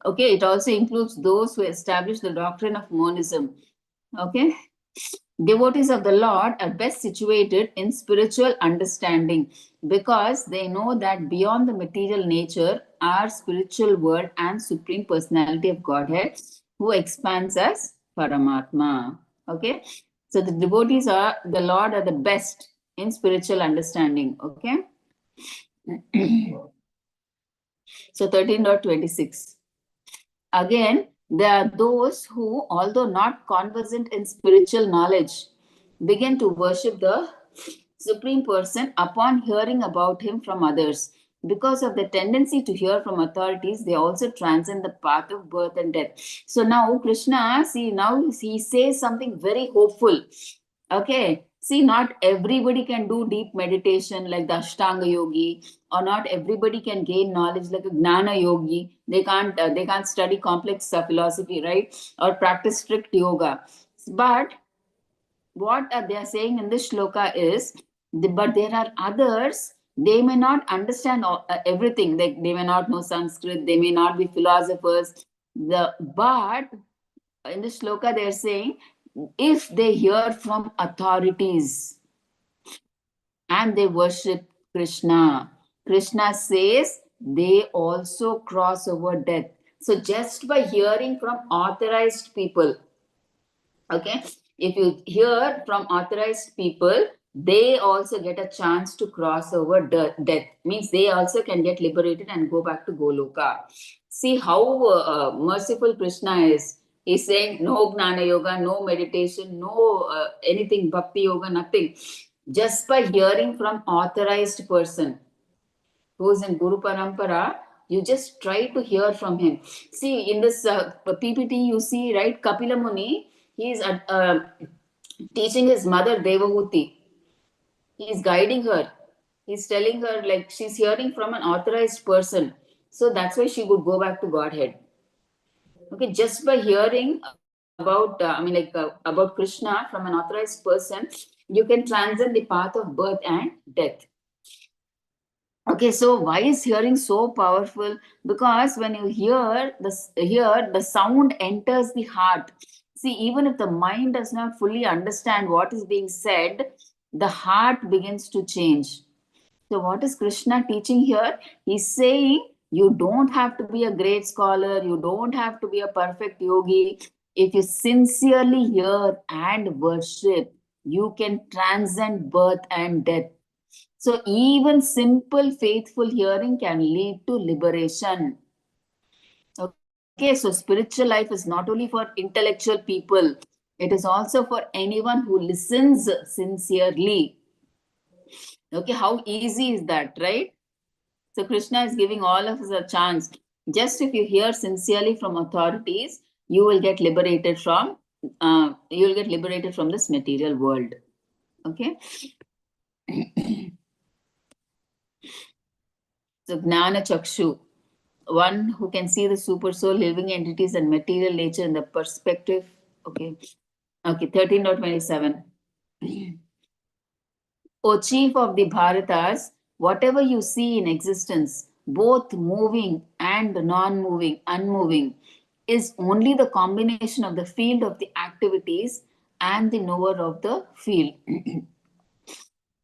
Okay, it also includes those who establish the doctrine of monism. Okay. Devotees of the Lord are best situated in spiritual understanding because they know that beyond the material nature are spiritual world and supreme personality of Godhead who expands as Paramatma. Okay, so the devotees of the Lord are the best in spiritual understanding. Okay, so 13.26. Again, there are those who, although not conversant in spiritual knowledge, begin to worship the Supreme Person upon hearing about him from others. Because of the tendency to hear from authorities, they also transcend the path of birth and death. So now Krishna, see, now he says something very hopeful. Okay, see, not everybody can do deep meditation like the Ashtanga Yogi, or not everybody can gain knowledge like a Gnana Yogi. They can't study complex philosophy, right? Or practice strict yoga. But what they are saying in this shloka is, but there are others, they may not understand everything. They may not know Sanskrit, they may not be philosophers. But in this shloka, they are saying, if they hear from authorities and they worship Krishna, Krishna says they also cross over death. So just by hearing from authorized people, okay, if you hear from authorized people, they also get a chance to cross over death. Means they also can get liberated and go back to Goloka. See how merciful Krishna is. He's saying no Gnana Yoga, no meditation, no anything, Bhakti Yoga, nothing. Just by hearing from authorized person who's in Guru Parampara, you just try to hear from him. See, in this PPT, you see, right, Kapila Muni, he is teaching his mother Devahuti. He is guiding her. He's telling her, like, she's hearing from an authorized person. So that's why she would go back to Godhead. Okay, just by hearing about, about Krishna from an authorized person, you can transcend the path of birth and death. Okay, so why is hearing so powerful? Because when you hear the sound enters the heart. See, even if the mind does not fully understand what is being said, the heart begins to change. So, what is Krishna teaching here? He's saying you don't have to be a great scholar, you don't have to be a perfect yogi. If you sincerely hear and worship, you can transcend birth and death. So, even simple faithful hearing can lead to liberation. Okay, so spiritual life is not only for intellectual people, it is also for anyone who listens sincerely. Okay, how easy is that, right? So Krishna is giving all of us a chance. Just if you hear sincerely from authorities, you will get liberated from this material world. Okay. So Gnana Chakshu, one who can see the super soul, living entities, and material nature in the perspective. Okay. Okay, 13.27. O chief of the Bharatas, whatever you see in existence, both moving and non-moving, unmoving, is only the combination of the field of the activities and the knower of the field.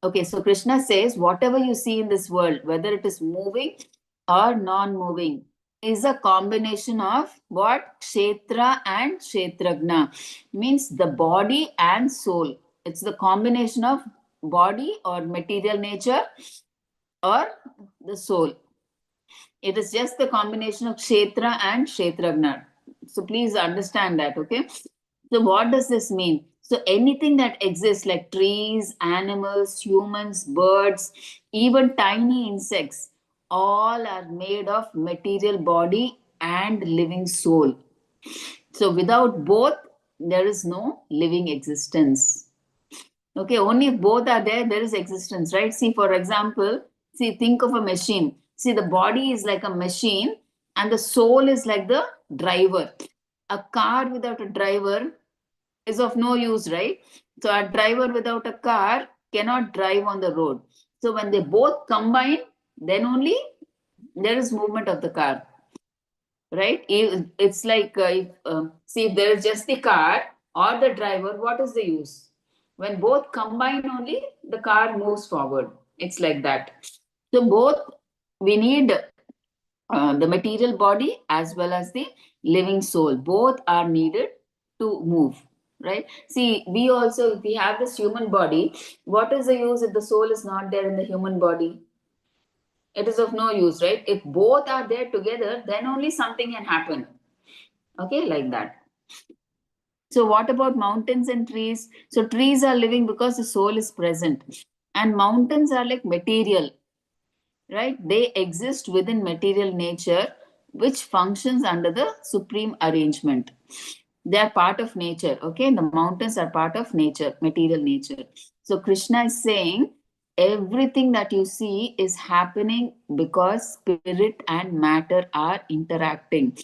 Okay, so Krishna says, whatever you see in this world, whether it is moving or non-moving, is a combination of what? Kshetra and Kshetragna. Means the body and soul. It's the combination of body or material nature or the soul. It is just the combination of Kshetra and Kshetragna. So please understand that, okay? So what does this mean? So anything that exists like trees, animals, humans, birds, even tiny insects, all are made of material body and living soul. So without both, there is no living existence. Okay, only if both are there, there is existence, right? See, for example, see, think of a machine. See, the body is like a machine and the soul is like the driver. A car without a driver is of no use, right? So a driver without a car cannot drive on the road. So when they both combine, then only there is movement of the car, right? It's like see, if there is just the car or the driver, what is the use? When both combine, only the car moves forward. It's like that. So both we need the material body as well as the living soul. Both are needed to move, right? See, we also, if we have this human body, what is the use if the soul is not there in the human body? It is of no use, right? If both are there together, then only something can happen. Okay, like that. So what about mountains and trees? So trees are living because the soul is present, and mountains are like material, right? They exist within material nature, which functions under the supreme arrangement. They are part of nature. Okay, the mountains are part of nature, material nature. So Krishna is saying everything that you see is happening because spirit and matter are interacting.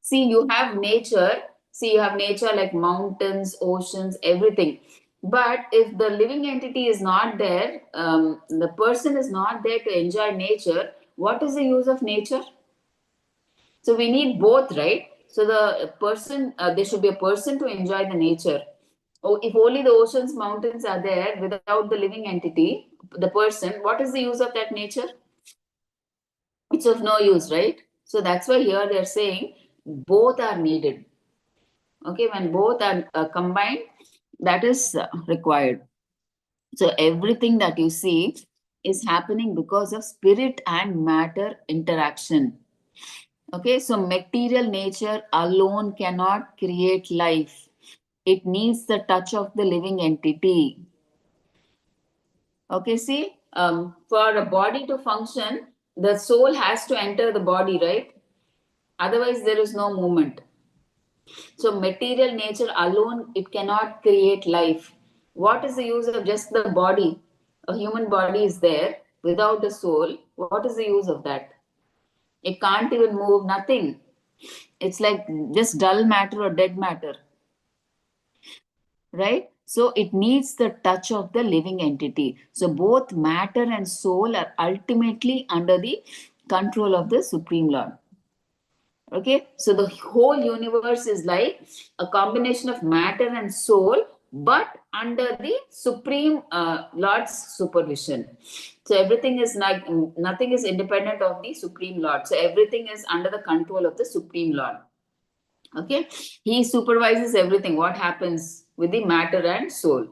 See, you have nature. See, you have nature like mountains, oceans, everything. But if the living entity is not there, the person is not there to enjoy nature, what is the use of nature? So we need both, right? So the person, there should be a person to enjoy the nature. Oh, if only the oceans, mountains are there without the living entity, the person, what is the use of that nature? It's of no use, right? So that's why here they're saying both are needed. Okay, when both are combined, that is required. So everything that you see is happening because of spirit and matter interaction. Okay, so material nature alone cannot create life. It needs the touch of the living entity. Okay, see, for a body to function, the soul has to enter the body, right? Otherwise, there is no movement. So material nature alone, it cannot create life. What is the use of just the body? A human body is there without the soul. What is the use of that? It can't even move, nothing. It's like just dull matter or dead matter, right? So it needs the touch of the living entity. So both matter and soul are ultimately under the control of the Supreme Lord. Okay, so the whole universe is like a combination of matter and soul, but under the Supreme Lord's supervision. So everything is like, nothing is independent of the Supreme Lord. So everything is under the control of the Supreme Lord. Okay, he supervises everything, what happens with the matter and soul.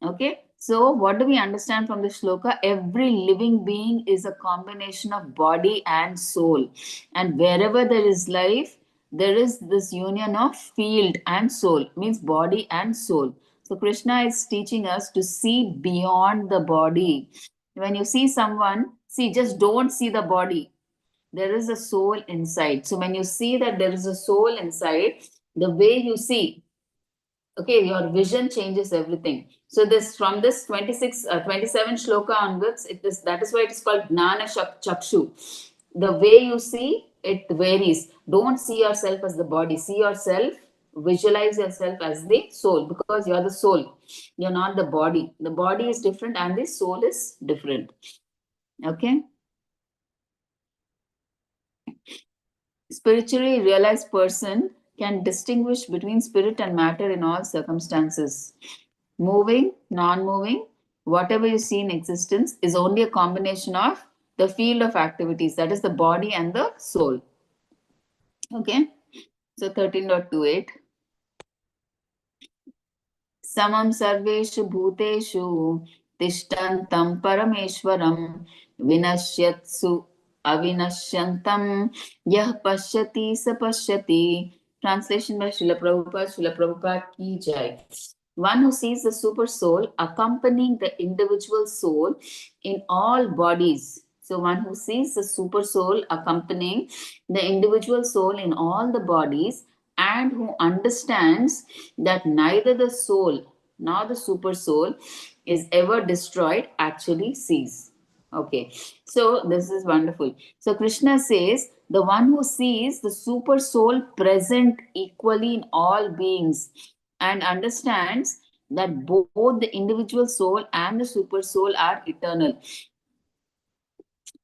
Okay, so what do we understand from the shloka? Every living being is a combination of body and soul, and wherever there is life, there is this union of field and soul, means body and soul. So Krishna is teaching us to see beyond the body. When you see someone, see, just don't see the body. There is a soul inside. So when you see that there is a soul inside, the way you see, okay, your vision changes everything. So this, from this 27 shloka onwards, it is, that is why it is called Gnana Chakshu. The way you see, it varies. Don't see yourself as the body. See yourself, visualize yourself as the soul, because you are the soul. You're not the body. The body is different and the soul is different. Okay. Spiritually realized person can distinguish between spirit and matter in all circumstances. Moving, non-moving, whatever you see in existence is only a combination of the field of activities, that is the body and the soul. Okay, so 13.28. Samam sarveshu bhuteshu tishtantam parameshwaram vinashyatsu avinashyantam yah pashyati sa pashyati. Translation by Srila Prabhupada. Srila Prabhupada ki jai. One who sees the super soul accompanying the individual soul in all bodies. So one who sees the super soul accompanying the individual soul in all the bodies, and who understands that neither the soul nor the super soul is ever destroyed, actually sees. Okay, so this is wonderful. So Krishna says the one who sees the super soul present equally in all beings and understands that both the individual soul and the super soul are eternal.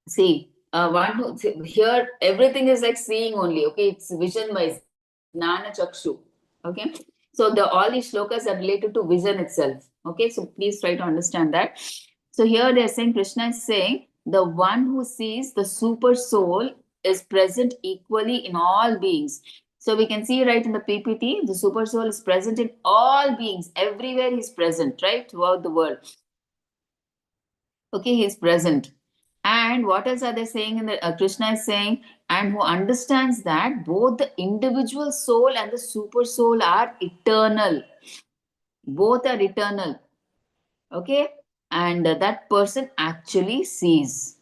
See, one who, here everything is like seeing only. Okay, it's vision wise, Gnana Chakshu. Okay, so all these shlokas are related to vision itself. Okay, so please try to understand that. So here they are saying, Krishna is saying the one who sees the super soul is present equally in all beings. So we can see right in the PPT, the super soul is present in all beings. Everywhere he's present, right, throughout the world. Okay, he is present. And what else are they saying? In the Krishna is saying, and who understands that both the individual soul and the super soul are eternal. Both are eternal. Okay, and that person actually sees.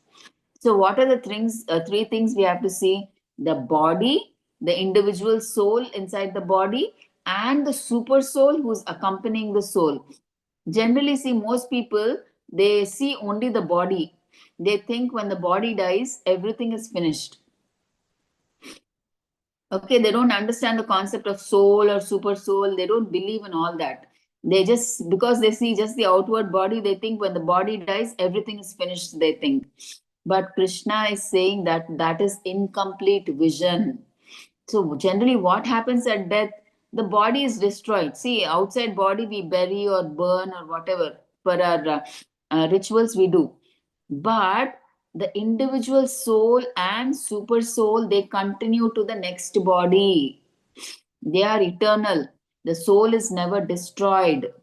So what are the things? Three things we have to see: the body, the individual soul inside the body, and the super soul who's accompanying the soul. Generally, see, most people, they see only the body. They think when the body dies, everything is finished. Okay, they don't understand the concept of soul or super soul. They don't believe in all that. They just, because they see just the outward body, they think when the body dies, everything is finished, they think. But Krishna is saying that that is incomplete vision. So generally what happens at death? The body is destroyed. See, outside body we bury or burn or whatever for our rituals we do. But the individual soul and super soul, they continue to the next body. They are eternal. The soul is never destroyed.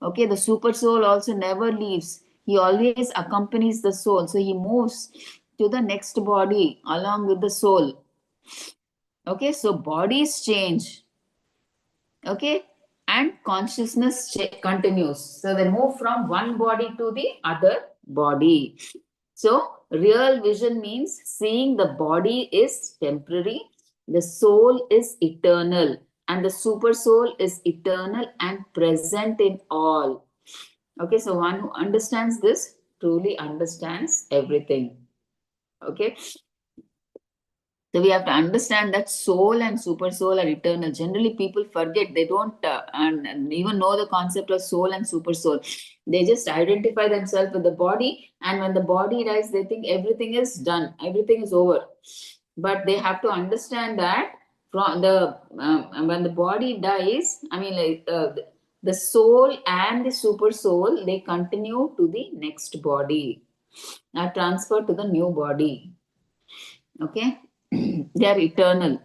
Okay, the super soul also never leaves. He always accompanies the soul. So he moves to the next body along with the soul. Okay, so bodies change. Okay, and consciousness continues. So they move from one body to the other body. So real vision means seeing the body is temporary, the soul is eternal, and the super soul is eternal and present in all. Okay, so one who understands this truly understands everything. Okay, So we have to understand that soul and super soul are eternal. Generally, people forget, they don't and even know the concept of soul and super soul. They just identify themselves with the body, and when the body dies, they think everything is done, everything is over. But they have to understand that from the when the body dies, I mean, like the soul and the super soul, they continue to the next body, are transferred to the new body. Okay. They are eternal.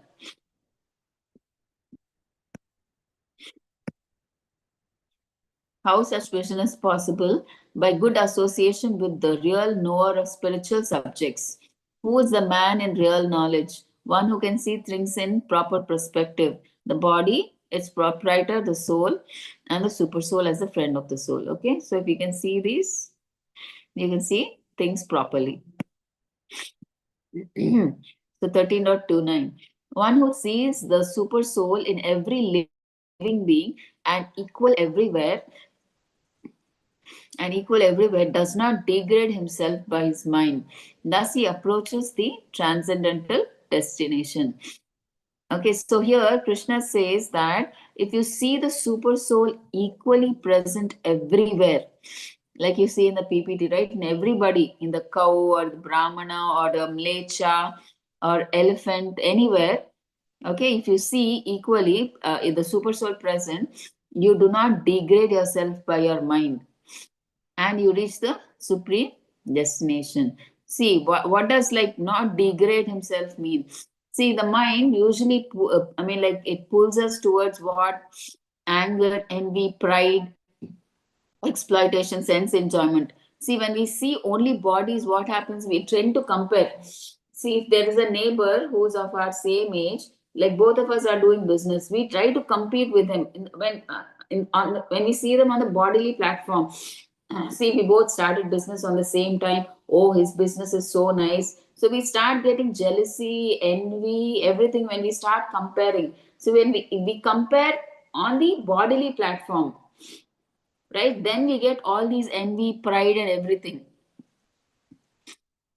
How such vision is possible? By good association with the real knower of spiritual subjects. Who is the man in real knowledge? One who can see things in proper perspective. The body, its proprietor, the soul, and the super soul as the friend of the soul. Okay, so if you can see these, you can see things properly. So 13.29. One who sees the super soul in every living being and equal everywhere does not degrade himself by his mind. Thus he approaches the transcendental destination. Okay, so here Krishna says that if you see the super soul equally present everywhere, like you see in the PPT, right? In everybody, in the cow or the Brahmana or the Mlecha or elephant, anywhere, okay, if you see equally in the super soul present, you do not degrade yourself by your mind and you reach the supreme destination. See, what does like not degrade himself mean? See, the mind usually, I mean, like it pulls us towards what? Anger, envy, pride, exploitation, sense enjoyment. See, when we see only bodies, what happens? We tend to compare. See, if there is a neighbor who's of our same age, like both of us are doing business, we try to compete with him. When we see them on the bodily platform, see, we both started business on the same time. Oh, his business is so nice. So we start getting jealousy, envy, everything when we start comparing. So when we compare on the bodily platform, right, then we get all these envy, pride, and everything.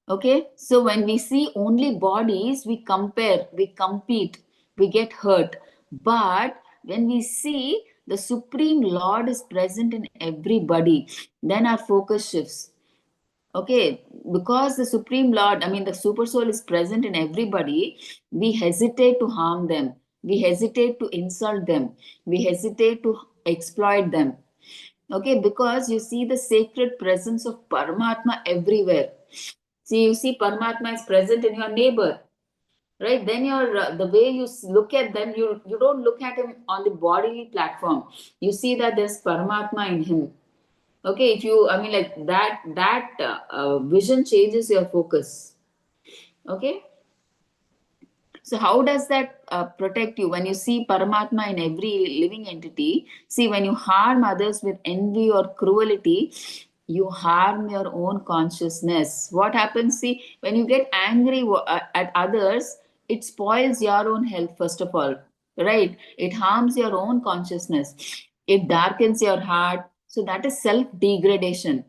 Okay, so when we see only bodies, we compare, we compete, we get hurt. But when we see the Supreme Lord is present in everybody, then our focus shifts. Okay, because the Supreme Lord, I mean, the Super Soul is present in everybody, we hesitate to harm them, we hesitate to insult them, we hesitate to exploit them. Okay, because you see the sacred presence of Paramatma everywhere. See, you see Paramatma is present in your neighbor, right? Then the way you look at them, you don't look at him on the bodily platform. You see that there's Paramatma in him. Okay, if you, I mean, like that vision changes your focus. Okay, so how does that protect you when you see Paramatma in every living entity? See, when you harm others with envy or cruelty, you harm your own consciousness. What happens? See, when you get angry at others, it spoils your own health, first of all, right? It harms your own consciousness, it darkens your heart. So that is self degradation.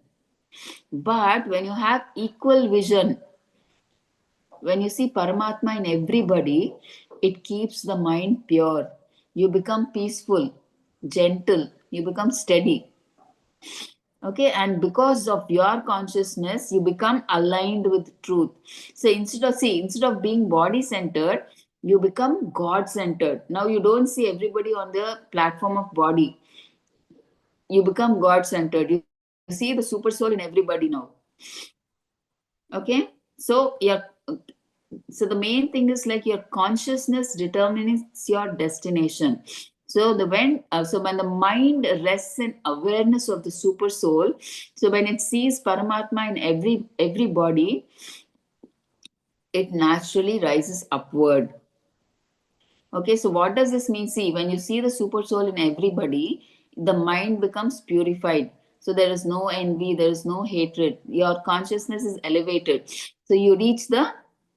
But when you have equal vision, when you see Paramatma in everybody, it keeps the mind pure. You become peaceful, gentle, you become steady. Okay, and because of your consciousness, you become aligned with truth. So instead of being body centered, you become God centered. Now you don't see everybody on the platform of body. You become God centered. You see the super soul in everybody now. Okay, so so the main thing is like your consciousness determines your destination. So when the mind rests in awareness of the super soul, so when it sees Paramatma in every body, it naturally rises upward. Okay, so what does this mean? See, when you see the super soul in everybody, the mind becomes purified. So there is no envy, there is no hatred. Your consciousness is elevated. So you reach the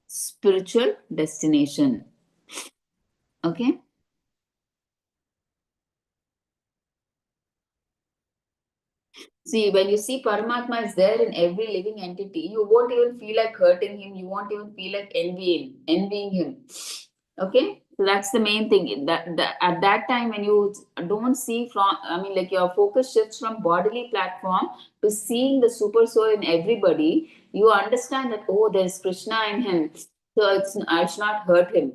spiritual destination. Okay. See, when you see Paramatma is there in every living entity, you won't even feel like hurting him. You won't even feel like envying him. Okay, so that's the main thing. That at that time when you don't see from, I mean, like your focus shifts from bodily platform to seeing the super soul in everybody. You understand that, oh, there's Krishna in him, so I should not hurt him.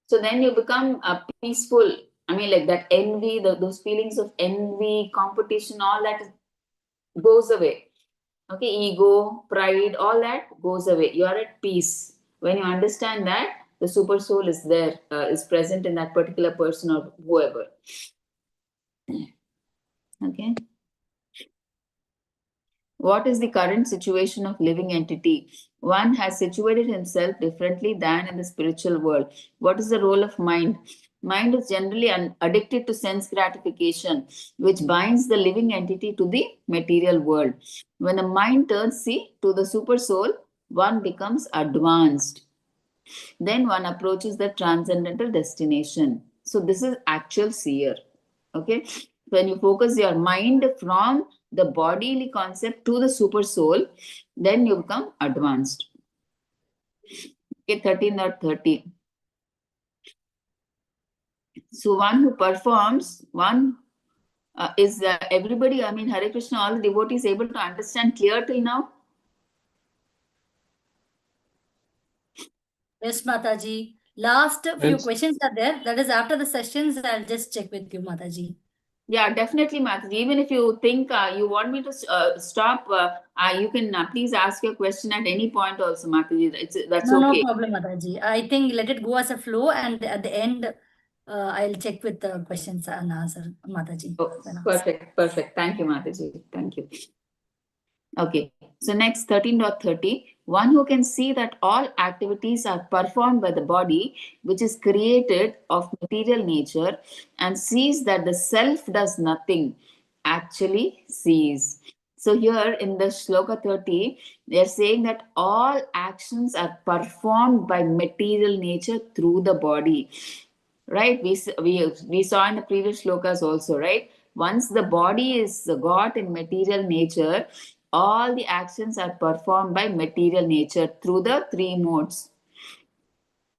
So then you become peaceful. I mean, like that envy, those feelings of envy, competition, all that goes away. Okay, ego, pride, all that goes away. You are at peace when you understand that the super soul is there, is present in that particular person or whoever. Okay. What is the current situation of living entity? One has situated himself differently than in the spiritual world. What is the role of mind? Mind is generally addicted to sense gratification, which binds the living entity to the material world. When the mind turns, to the super soul, one becomes advanced. Then one approaches the transcendental destination. So this is actual seer. Okay. When you focus your mind from the bodily concept to the super soul, then you become advanced. Okay, 13.30. So one who performs, one is everybody, I mean, Hare Krishna, all the devotees able to understand clear till now? Yes, Mataji. Last few Yes. questions are there. That is after the sessions. I'll just check with you, Mataji. Yeah, definitely, Mataji. Even if you think you want me to stop, you can please ask your question at any point also, Mataji. That's No, no okay. problem, Mataji. I think let it go as a flow, and at the end, I'll check with the questions and answer, Mataji. Oh, perfect, perfect. Thank you, Mataji. Thank you. Okay, so next 13.30, one who can see that all activities are performed by the body, which is created of material nature, and sees that the self does nothing, actually sees. So here in the Shloka 30, they are saying that all actions are performed by material nature through the body. Right? We saw in the previous shlokas also, right? Once the body is got in material nature, all the actions are performed by material nature through the three modes.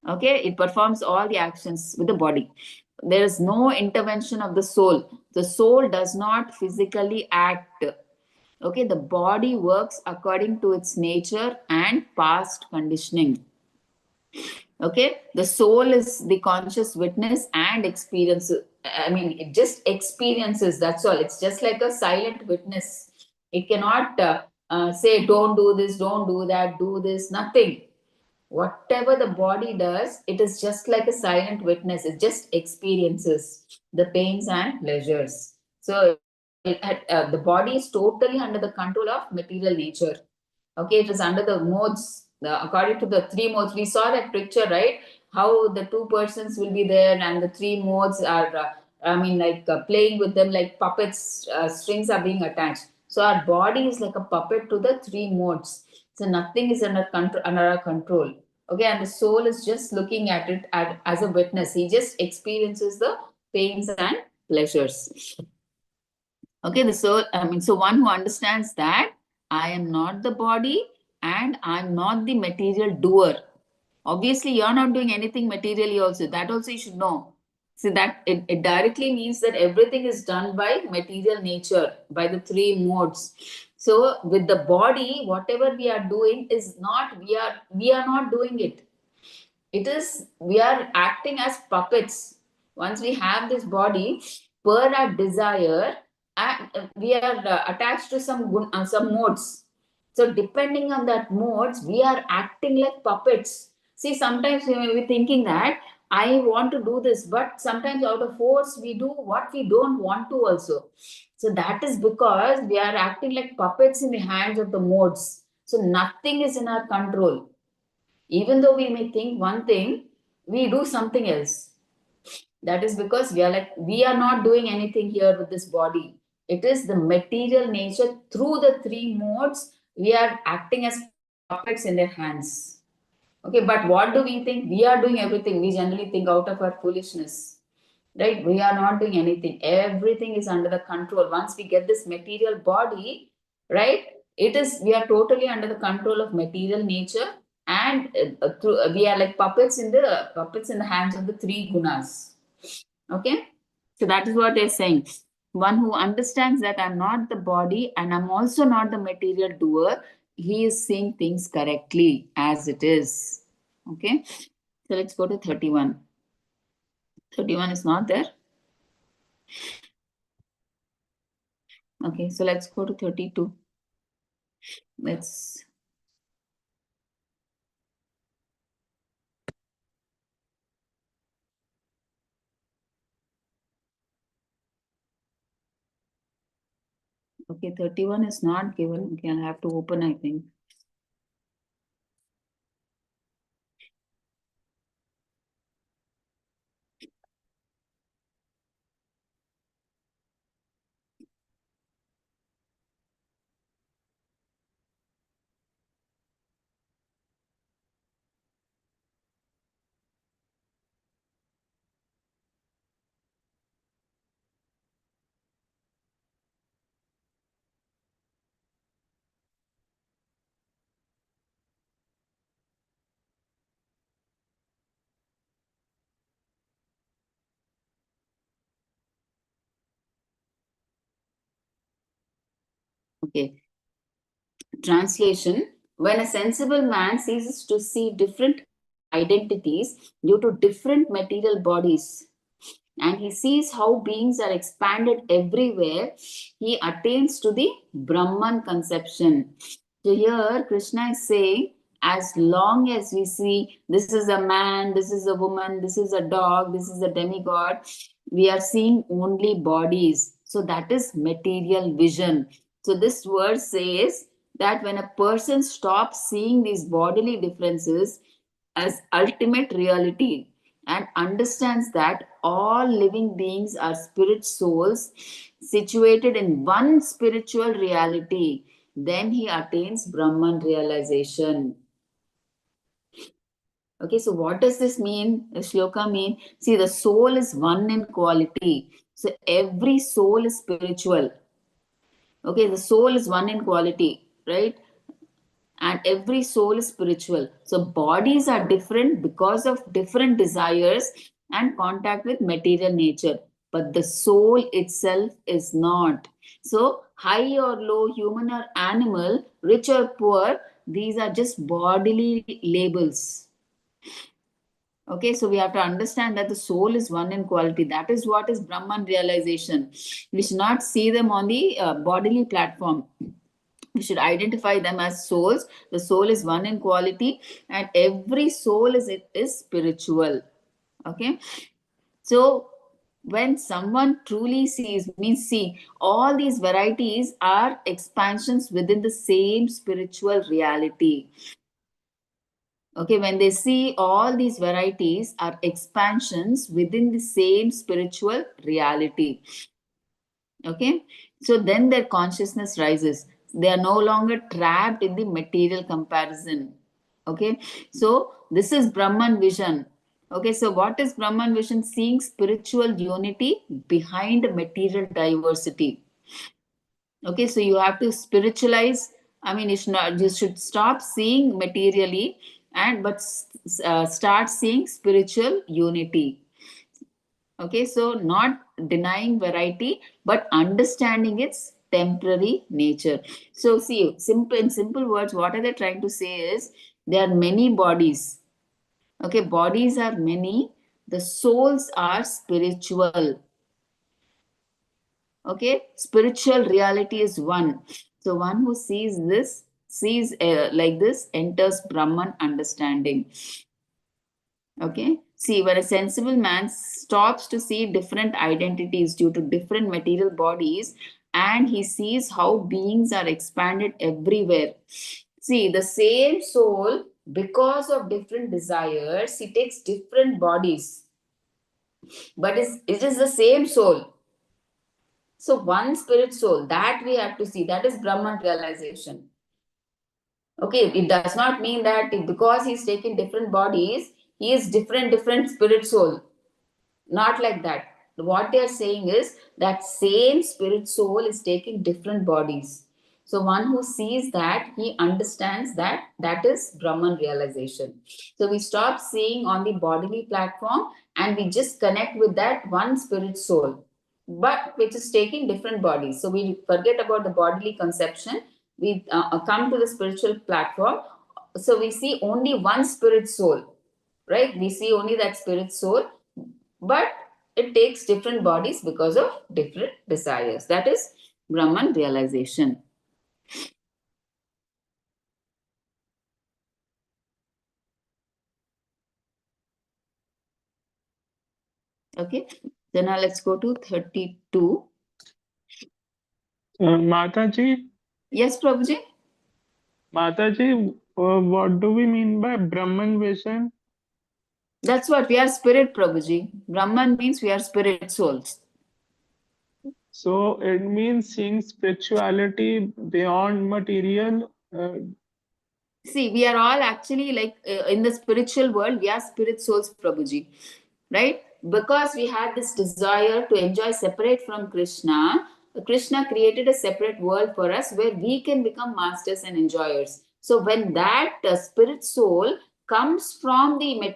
Okay, it performs all the actions with the body. There is no intervention of the soul. The soul does not physically act. Okay, the body works according to its nature and past conditioning. Okay, the soul is the conscious witness and experience. I mean, it just experiences, that's all. It's just like a silent witness. It cannot say, don't do this, don't do that, do this, nothing. Whatever the body does, it is just like a silent witness. It just experiences the pains and pleasures. So the body is totally under the control of material nature. Okay, it is under the modes, according to the three modes. We saw that picture, right? How the two persons will be there and the three modes are, I mean, like playing with them like puppets, strings are being attached. So our body is like a puppet to the three modes. So nothing is under our control. Okay, and the soul is just looking at it as a witness. He just experiences the pains and pleasures. Okay, the soul, I mean, so one who understands that I am not the body and I'm not the material doer. Obviously, you're not doing anything materially also. That also you should know. See that it directly means that everything is done by material nature, by the three modes. So with the body, whatever we are doing is not, we are not doing it. It is, we are acting as puppets. Once we have this body, per our desire, and we are attached to some modes. So depending on that modes, we are acting like puppets. See, sometimes we may be thinking that I want to do this, but sometimes out of force we do what we don't want to also. So that is because we are acting like puppets in the hands of the modes. So nothing is in our control. Even though we may think one thing, we do something else. That is because we are not doing anything here with this body. It is the material nature through the three modes. We are acting as puppets in their hands. Okay, but what do we think? We are doing everything. We generally think out of our foolishness. right? We are not doing anything. Everything is under the control. Once we get this material body, right, we are totally under the control of material nature, and we are like puppets in the hands of the three gunas. Okay, so that is what they're saying. One who understands that I'm not the body and I'm also not the material doer, he is seeing things correctly as it is. Okay, so let's go to 31. 31 is not there. Okay, so let's go to 32. Let's okay, 31 is not given. Okay, I'll have to open, I think. Okay. Translation: when a sensible man ceases to see different identities due to different material bodies, and he sees how beings are expanded everywhere, he attains to the Brahman conception. So here Krishna is saying, as long as we see this is a man, this is a woman, this is a dog, this is a demigod, we are seeing only bodies. So that is material vision. So this verse says that when a person stops seeing these bodily differences as ultimate reality and understands that all living beings are spirit souls situated in one spiritual reality, then he attains Brahman realization. Okay, so what does this mean? The shloka mean? See, the soul is one in quality. So every soul is spiritual. Okay, the soul is one in quality, right? And every soul is spiritual. So bodies are different because of different desires and contact with material nature, but the soul itself is not. So high or low, human or animal, rich or poor, these are just bodily labels. Okay, so we have to understand that the soul is one in quality. That is what is Brahman realization. We should not see them on the bodily platform. We should identify them as souls. The soul is one in quality, and every soul is spiritual. Okay, so when someone truly sees, means see, all these varieties are expansions within the same spiritual reality. Okay, when they see all these varieties are expansions within the same spiritual reality. Okay, so then their consciousness rises. They are no longer trapped in the material comparison. Okay, so this is Brahman vision. Okay, so what is Brahman vision? Seeing spiritual unity behind material diversity. Okay, so you have to spiritualize. I mean, you should stop seeing materially but start seeing spiritual unity. Okay, so not denying variety, but understanding its temporary nature. So see, in simple words, what are they trying to say is there are many bodies. Okay, bodies are many. The souls are spiritual. Okay, spiritual reality is one. So one who sees like this enters Brahman understanding. Okay, see, when a sensible man stops to see different identities due to different material bodies, and he sees how beings are expanded everywhere. See, the same soul, because of different desires, he takes different bodies, but it is the same soul. So one spirit soul, that we have to see, that is Brahman realization. Okay, it does not mean that because he's taking different bodies, he is different spirit soul. Not like that. what they are saying is that same spirit soul is taking different bodies. So one who sees that, he understands that that is Brahman realization. So we stop seeing on the bodily platform and we just connect with that one spirit soul, but which is taking different bodies. So we forget about the bodily conception. We come to the spiritual platform. So we see only one spirit soul, right? We see only that spirit soul, but it takes different bodies because of different desires. That is Brahman realization. Okay, so now let's go to 32. Mataji, Yes, Prabhuji? Mataji, what do we mean by Brahman vision? That's what we are spirit, Prabhuji. Brahman means we are spirit souls. So it means seeing spirituality beyond material. See, we are all actually like in the spiritual world, we are spirit souls, Prabhuji, right? Because we had this desire to enjoy separate from Krishna, Krishna created a separate world for us where we can become masters and enjoyers. So when that spirit soul comes from the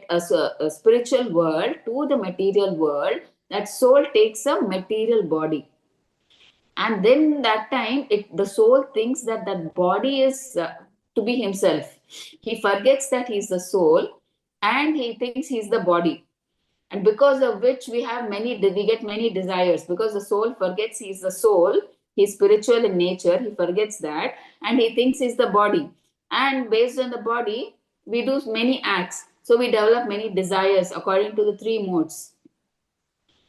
spiritual world to the material world, that soul takes a material body, and then that time the soul thinks that that body is to be himself. He forgets that he's the soul and he thinks he's the body, and because of which we get many desires, because the soul forgets he's the soul, he's spiritual in nature, he forgets that, and he thinks he's the body, and based on the body we do many acts, so we develop many desires according to the three modes,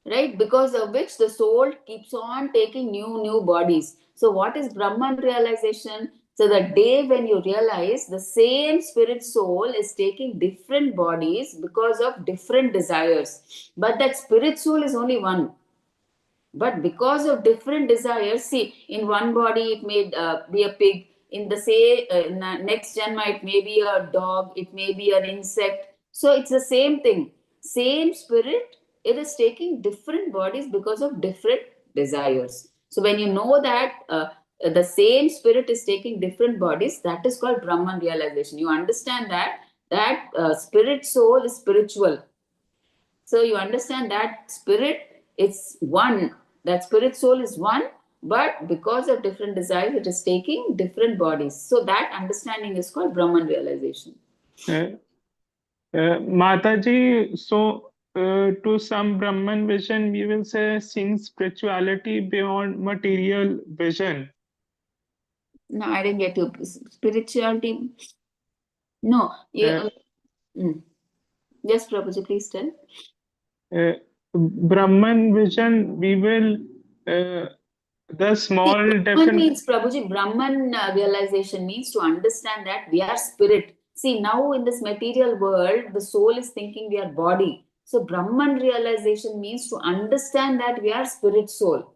right? Because of which the soul keeps on taking new bodies. So what is Brahman realization? So the day when you realize the same spirit soul is taking different bodies because of different desires, but that spirit soul is only one, but because of different desires, see, in one body it may be a pig, in the next janma it may be a dog, it may be an insect. So it's the same thing, same spirit, it is taking different bodies because of different desires. So when you know that the same spirit is taking different bodies, that is called Brahman realization. You understand that spirit soul is spiritual. So you understand that spirit is one, that spirit soul is one, but because of different desires, it is taking different bodies. So that understanding is called Brahman realization. Uh, Mataji, so to some Brahman vision, we will say seeing spirituality beyond material vision. No, I didn't get you. Spirituality. No. Yes, Prabhuji, please tell. Brahman vision, we will the small Brahman definition. means, Prabhuji, Brahman realization means to understand that we are spirit. See, now in this material world, the soul is thinking we are body. So Brahman realization means to understand that we are spirit soul.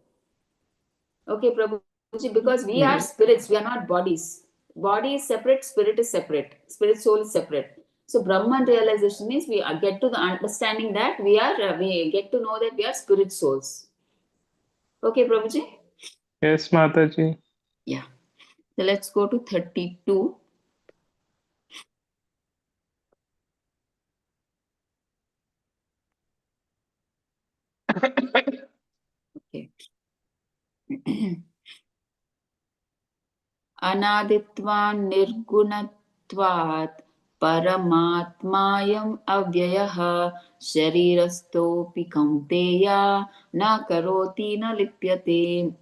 Okay, Prabhuji, because we are spirits, we are not bodies. Body is separate, spirit is separate, spirit soul is separate. So Brahman realization means we get to the understanding that we get to know that we are spirit souls. Okay, Prabhuji? Yes, Mataji. Yeah. So let's go to 32. Okay. Anaditvan nirgunatvat paramatmayam avyayah sharirasthopi kaunteya na karoti na lipyate.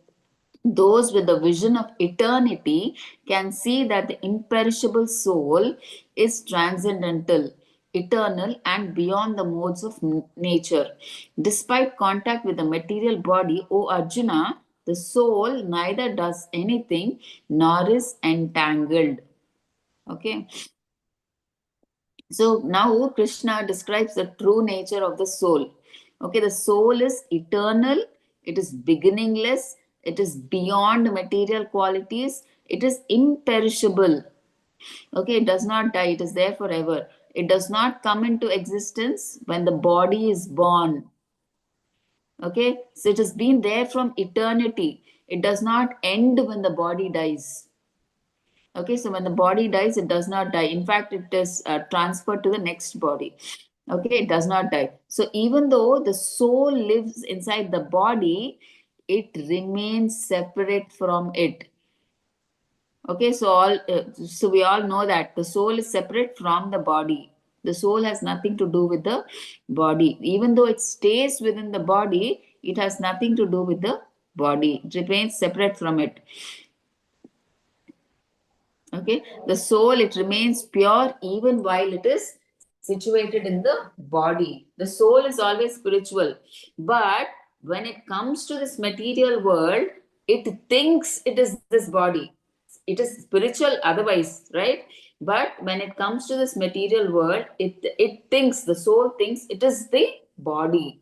Those with the vision of eternity can see that the imperishable soul is transcendental, eternal, and beyond the modes of nature. Despite contact with the material body, O Arjuna, the soul neither does anything nor is entangled. Okay. So now Krishna describes the true nature of the soul. Okay, the soul is eternal, it is beginningless, it is beyond material qualities, it is imperishable. Okay, it does not die, it is there forever. It does not come into existence when the body is born. Okay, so it has been there from eternity. It does not end when the body dies. Okay, so when the body dies, it does not die. In fact, it is transferred to the next body. Okay, it does not die. So even though the soul lives inside the body, it remains separate from it. Okay, so we all know that the soul is separate from the body. The soul has nothing to do with the body. Even though it stays within the body, it has nothing to do with the body. It remains separate from it. Okay, the soul, it remains pure even while it is situated in the body. The soul is always spiritual, but when it comes to this material world, it thinks it is this body. It is spiritual otherwise, right? But when it comes to this material world, it thinks, the soul thinks it is the body.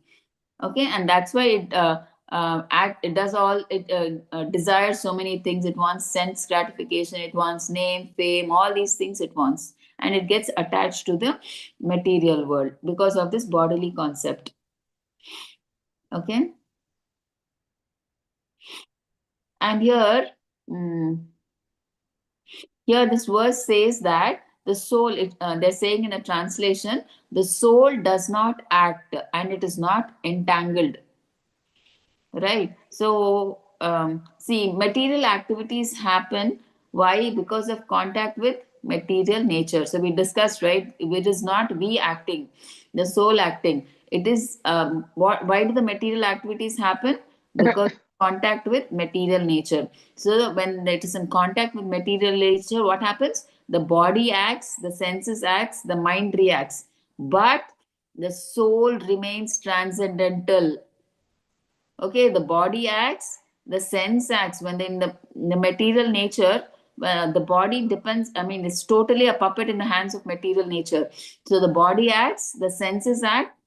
Okay, and that's why it does all, it desires so many things. It wants sense gratification, it wants name, fame, all these things it wants, and it gets attached to the material world because of this bodily concept. Okay, and here here this verse says that the soul, they're saying in a translation, the soul does not act and it is not entangled. Right. So, see, material activities happen. Why? Because of contact with material nature. So we discussed, right? It is not we acting, the soul acting. It is why do the material activities happen? Because contact with material nature. So when it is in contact with material nature, what happens? The body acts, the senses acts, the mind reacts. But the soul remains transcendental. Okay, the body acts, the sense acts. When in the material nature, the body depends, I mean, it's totally a puppet in the hands of material nature. So the body acts, the senses act,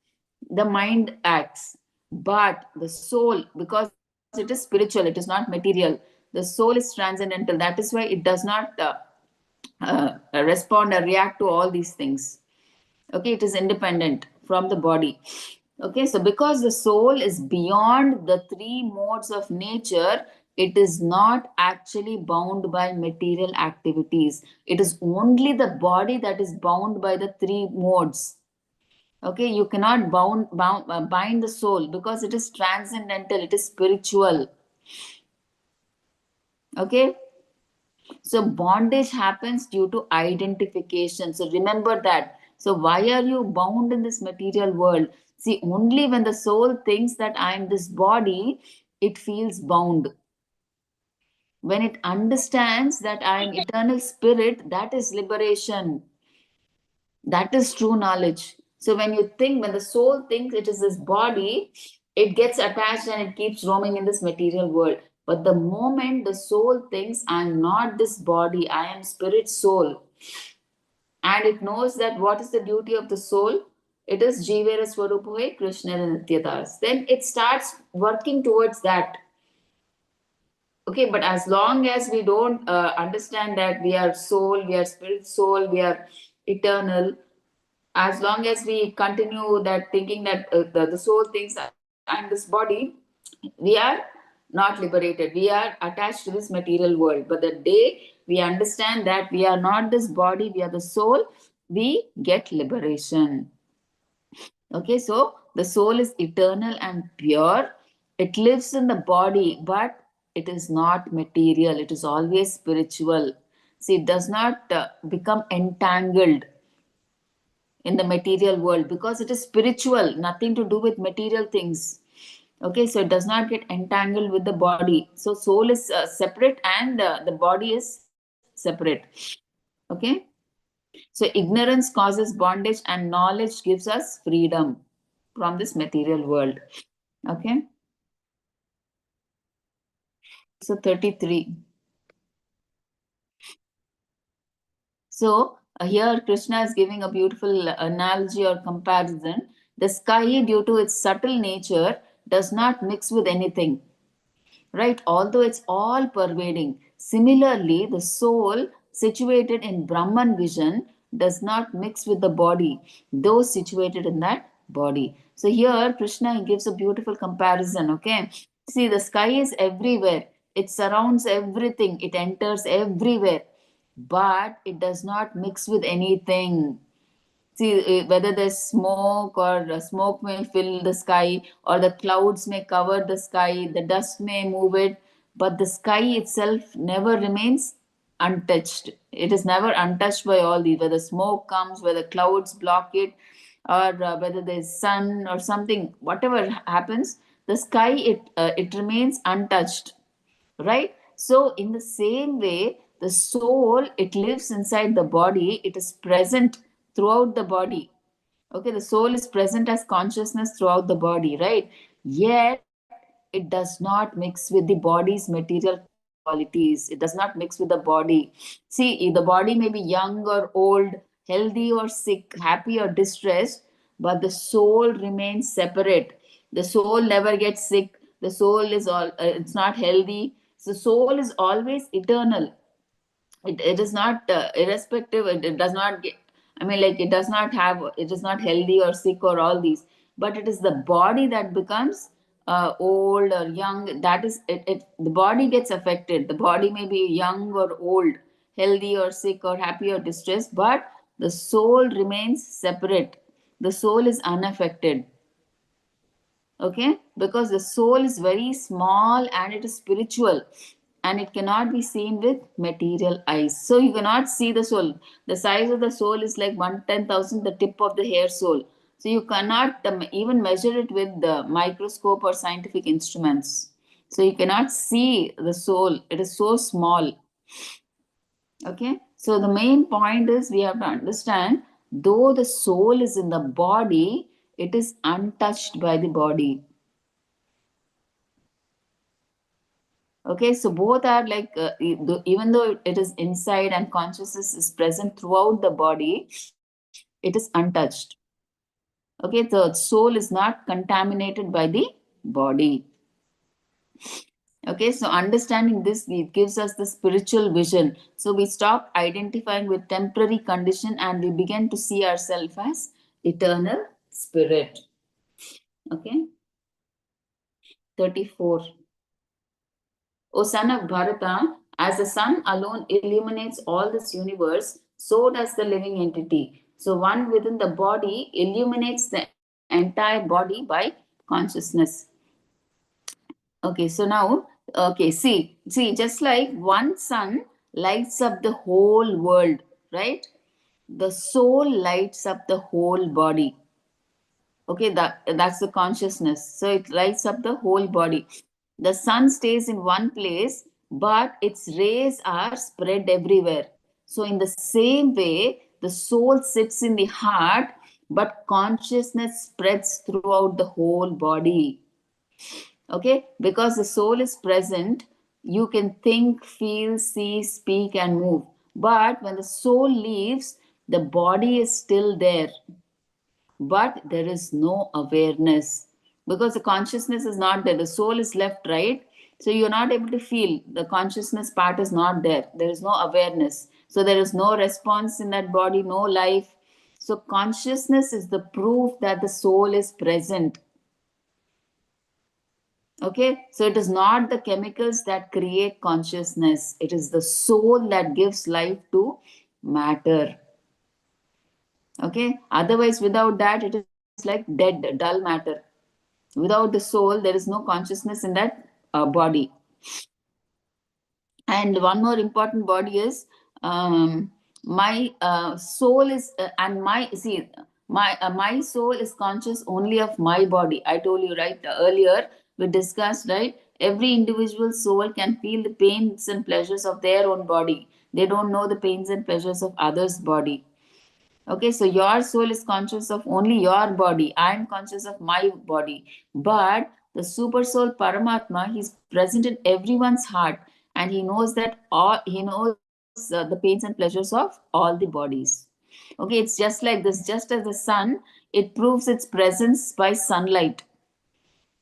the mind acts. But the soul, because it is spiritual, it is not material, the soul is transcendental. That is why it does not respond or react to all these things. Okay, it is independent from the body. Okay, so because the soul is beyond the three modes of nature, it is not actually bound by material activities. It is only the body that is bound by the three modes. Okay, you cannot bind the soul because it is transcendental, it is spiritual. Okay, so bondage happens due to identification. So remember that. So why are you bound in this material world? See, only when the soul thinks that I am this body, it feels bound. When it understands that I am eternal spirit, that is liberation. That is true knowledge. So when the soul thinks it is this body, it gets attached and it keeps roaming in this material world. But the moment the soul thinks, I am not this body, I am spirit soul, and it knows that what is the duty of the soul, it is Jivera Swarupohe Krishna Nityadas, then it starts working towards that. Okay, but as long as we don't understand that we are soul, we are spirit soul, we are eternal, as long as we continue that thinking that the soul thinks I'm this body, we are not liberated. We are attached to this material world. But the day we understand that we are not this body, we are the soul, we get liberation. Okay, so the soul is eternal and pure. It lives in the body, but it is not material. It is always spiritual. See, it does not become entangled in the material world because it is spiritual, nothing to do with material things. Okay, so it does not get entangled with the body. So soul is separate and the body is separate. Okay, so ignorance causes bondage and knowledge gives us freedom from this material world. Okay, so 33. So here Krishna is giving a beautiful analogy or comparison. The sky, due to its subtle nature, does not mix with anything, right? Although it's all pervading. Similarly, the soul situated in Brahman vision does not mix with the body, though situated in that body. So here Krishna gives a beautiful comparison. Okay, see, the sky is everywhere, it surrounds everything, it enters everywhere, but it does not mix with anything. See, whether there's smoke, or smoke may fill the sky, or the clouds may cover the sky, the dust may move it, but the sky itself never remains untouched. It is never untouched by all these, whether smoke comes, whether clouds block it, or whether there's sun or something, whatever happens, the sky, it remains untouched, right? So in the same way, the soul, it lives inside the body, it is present throughout the body. Okay, the soul is present as consciousness throughout the body, right? Yet it does not mix with the body's material qualities, it does not mix with the body. See, the body may be young or old, healthy or sick, happy or distressed, but the soul remains separate. The soul never gets sick, the soul is all it's not healthy. So soul is always eternal. It is not irrespective, it does not get, I mean, like, it does not have, it is not healthy or sick or all these, but it is the body that becomes old or young. That is the body gets affected, the body may be young or old, healthy or sick or happy or distressed, but the soul remains separate, the soul is unaffected. Okay, because the soul is very small and it is spiritual, and it cannot be seen with material eyes. So you cannot see the soul. The size of the soul is like 1/10,000 the tip of the hair soul. So you cannot even measure it with the microscope or scientific instruments. So you cannot see the soul, it is so small. Okay, so the main point is, we have to understand, though the soul is in the body, it is untouched by the body. Okay, so both are like, even though it is inside and consciousness is present throughout the body, it is untouched. Okay, the soul is not contaminated by the body. Okay, so understanding this, it gives us the spiritual vision. So we stop identifying with temporary condition and we begin to see ourselves as eternal spirit. Okay, 34. O son of Bharata, as the sun alone illuminates all this universe, so does the living entity. So one within the body illuminates the entire body by consciousness. Okay, so now, okay, see, just like one sun lights up the whole world, right? The soul lights up the whole body. Okay, that's the consciousness. So it lights up the whole body. The sun stays in one place, but its rays are spread everywhere. So in the same way, the soul sits in the heart, but consciousness spreads throughout the whole body. Okay, because the soul is present, you can think, feel, see, speak, and move. But when the soul leaves, the body is still there, but there is no awareness, because the consciousness is not there, the soul is left, right? So you're not able to feel, the consciousness part is not there, there is no awareness, so there is no response in that body, no life. So consciousness is the proof that the soul is present. Okay, so it is not the chemicals that create consciousness, it is the soul that gives life to matter. Okay, otherwise, without that, it is like dead, dull matter. Without the soul, there is no consciousness in that body. And one more important body is, my soul is and my see my soul is conscious only of my body. I told you, right, earlier we discussed, right, every individual soul can feel the pains and pleasures of their own body, they don't know the pains and pleasures of others' body. Okay, so your soul is conscious of only your body. I am conscious of my body. But the super soul Paramatma, he's present in everyone's heart, and he knows that all, he knows the pains and pleasures of all the bodies. Okay, it's just like this, just as the sun, it proves its presence by sunlight.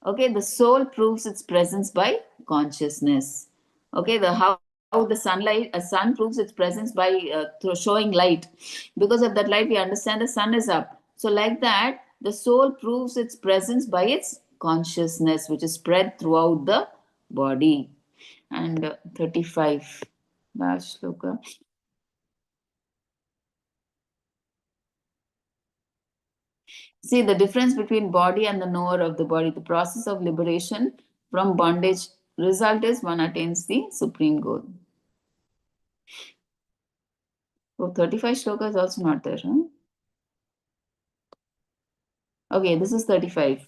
Okay, the soul proves its presence by consciousness. Okay, the how the sunlight, a sun proves its presence by through showing light. Because of that light, we understand the sun is up. So like that, the soul proves its presence by its consciousness, which is spread throughout the body. And 35, last shloka. See the difference between body and the knower of the body. The process of liberation from bondage result is one attains the supreme goal. So 35 shloka is also not there. Huh? Okay, this is 35.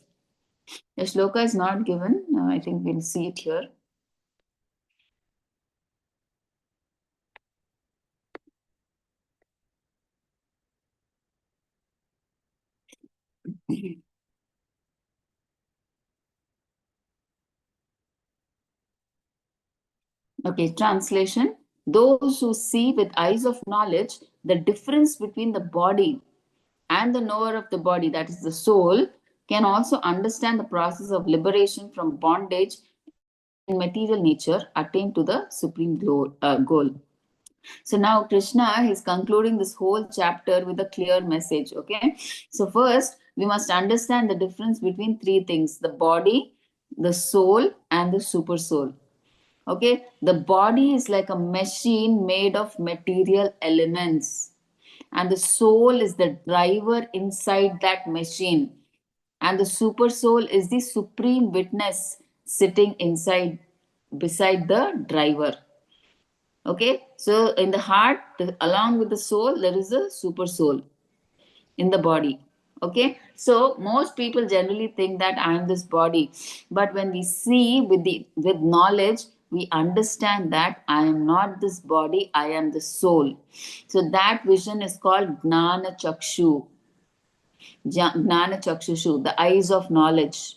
The shloka is not given. I think we'll see it here. Okay, translation. Those who see with eyes of knowledge the difference between the body and the knower of the body, that is the soul, can also understand the process of liberation from bondage in material nature, attain to the supreme goal. So now Krishna is concluding this whole chapter with a clear message. Okay, so first we must understand the difference between three things: the body, the soul, and the super soul. Okay, the body is like a machine made of material elements, and the soul is the driver inside that machine, and the super soul is the supreme witness sitting inside beside the driver. Okay, so in the heart, along with the soul, there is a super soul in the body. Okay, so most people generally think that I am this body, but when we see with knowledge, we understand that I am not this body, I am the soul. So that vision is called Gnana Chakshu, Gnana Chakshushu, the eyes of knowledge.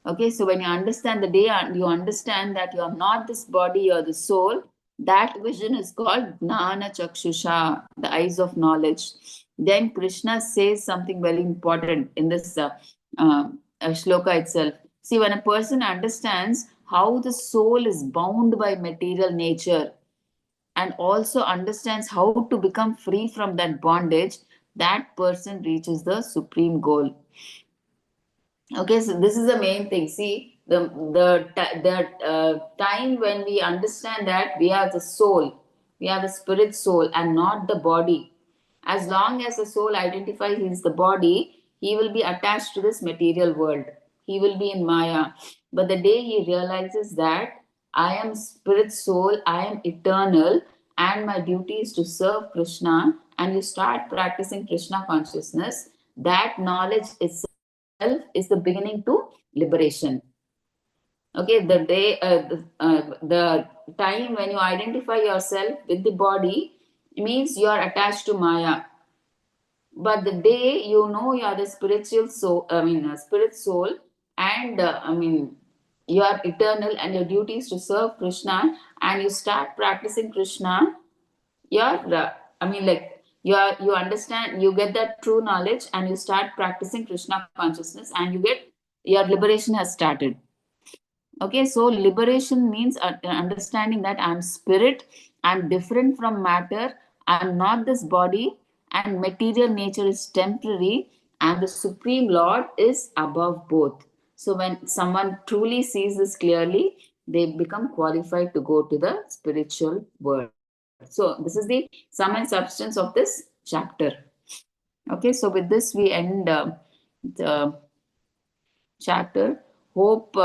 Okay, so when you understand the day, you understand that you are not this body, you are the soul. That vision is called Gnana Chakshusha, the eyes of knowledge. Then Krishna says something very important in this shloka itself. See, when a person understands how the soul is bound by material nature and also understands how to become free from that bondage, that person reaches the supreme goal. Okay, so this is the main thing. See, the time when we understand that we are the soul, we are the spirit soul and not the body. As long as the soul identifies he is the body, he will be attached to this material world. He will be in Maya. But the day he realizes that I am spirit soul, I am eternal, and my duty is to serve Krishna, and you start practicing Krishna consciousness, that knowledge itself is the beginning to liberation. Okay, the time when you identify yourself with the body means you are attached to Maya. But the day you know you are the spiritual soul, spirit soul, and you are eternal, and your duty is to serve Krishna, and you start practicing Krishna, you're you understand, you get that true knowledge, and you start practicing Krishna consciousness, and you get your liberation has started. Okay, so liberation means understanding that I'm spirit, I'm different from matter, I'm not this body, and material nature is temporary, and the Supreme Lord is above both. So when someone truly sees this clearly, they become qualified to go to the spiritual world. So this is the sum and substance of this chapter. Okay, so with this we end the chapter. Hope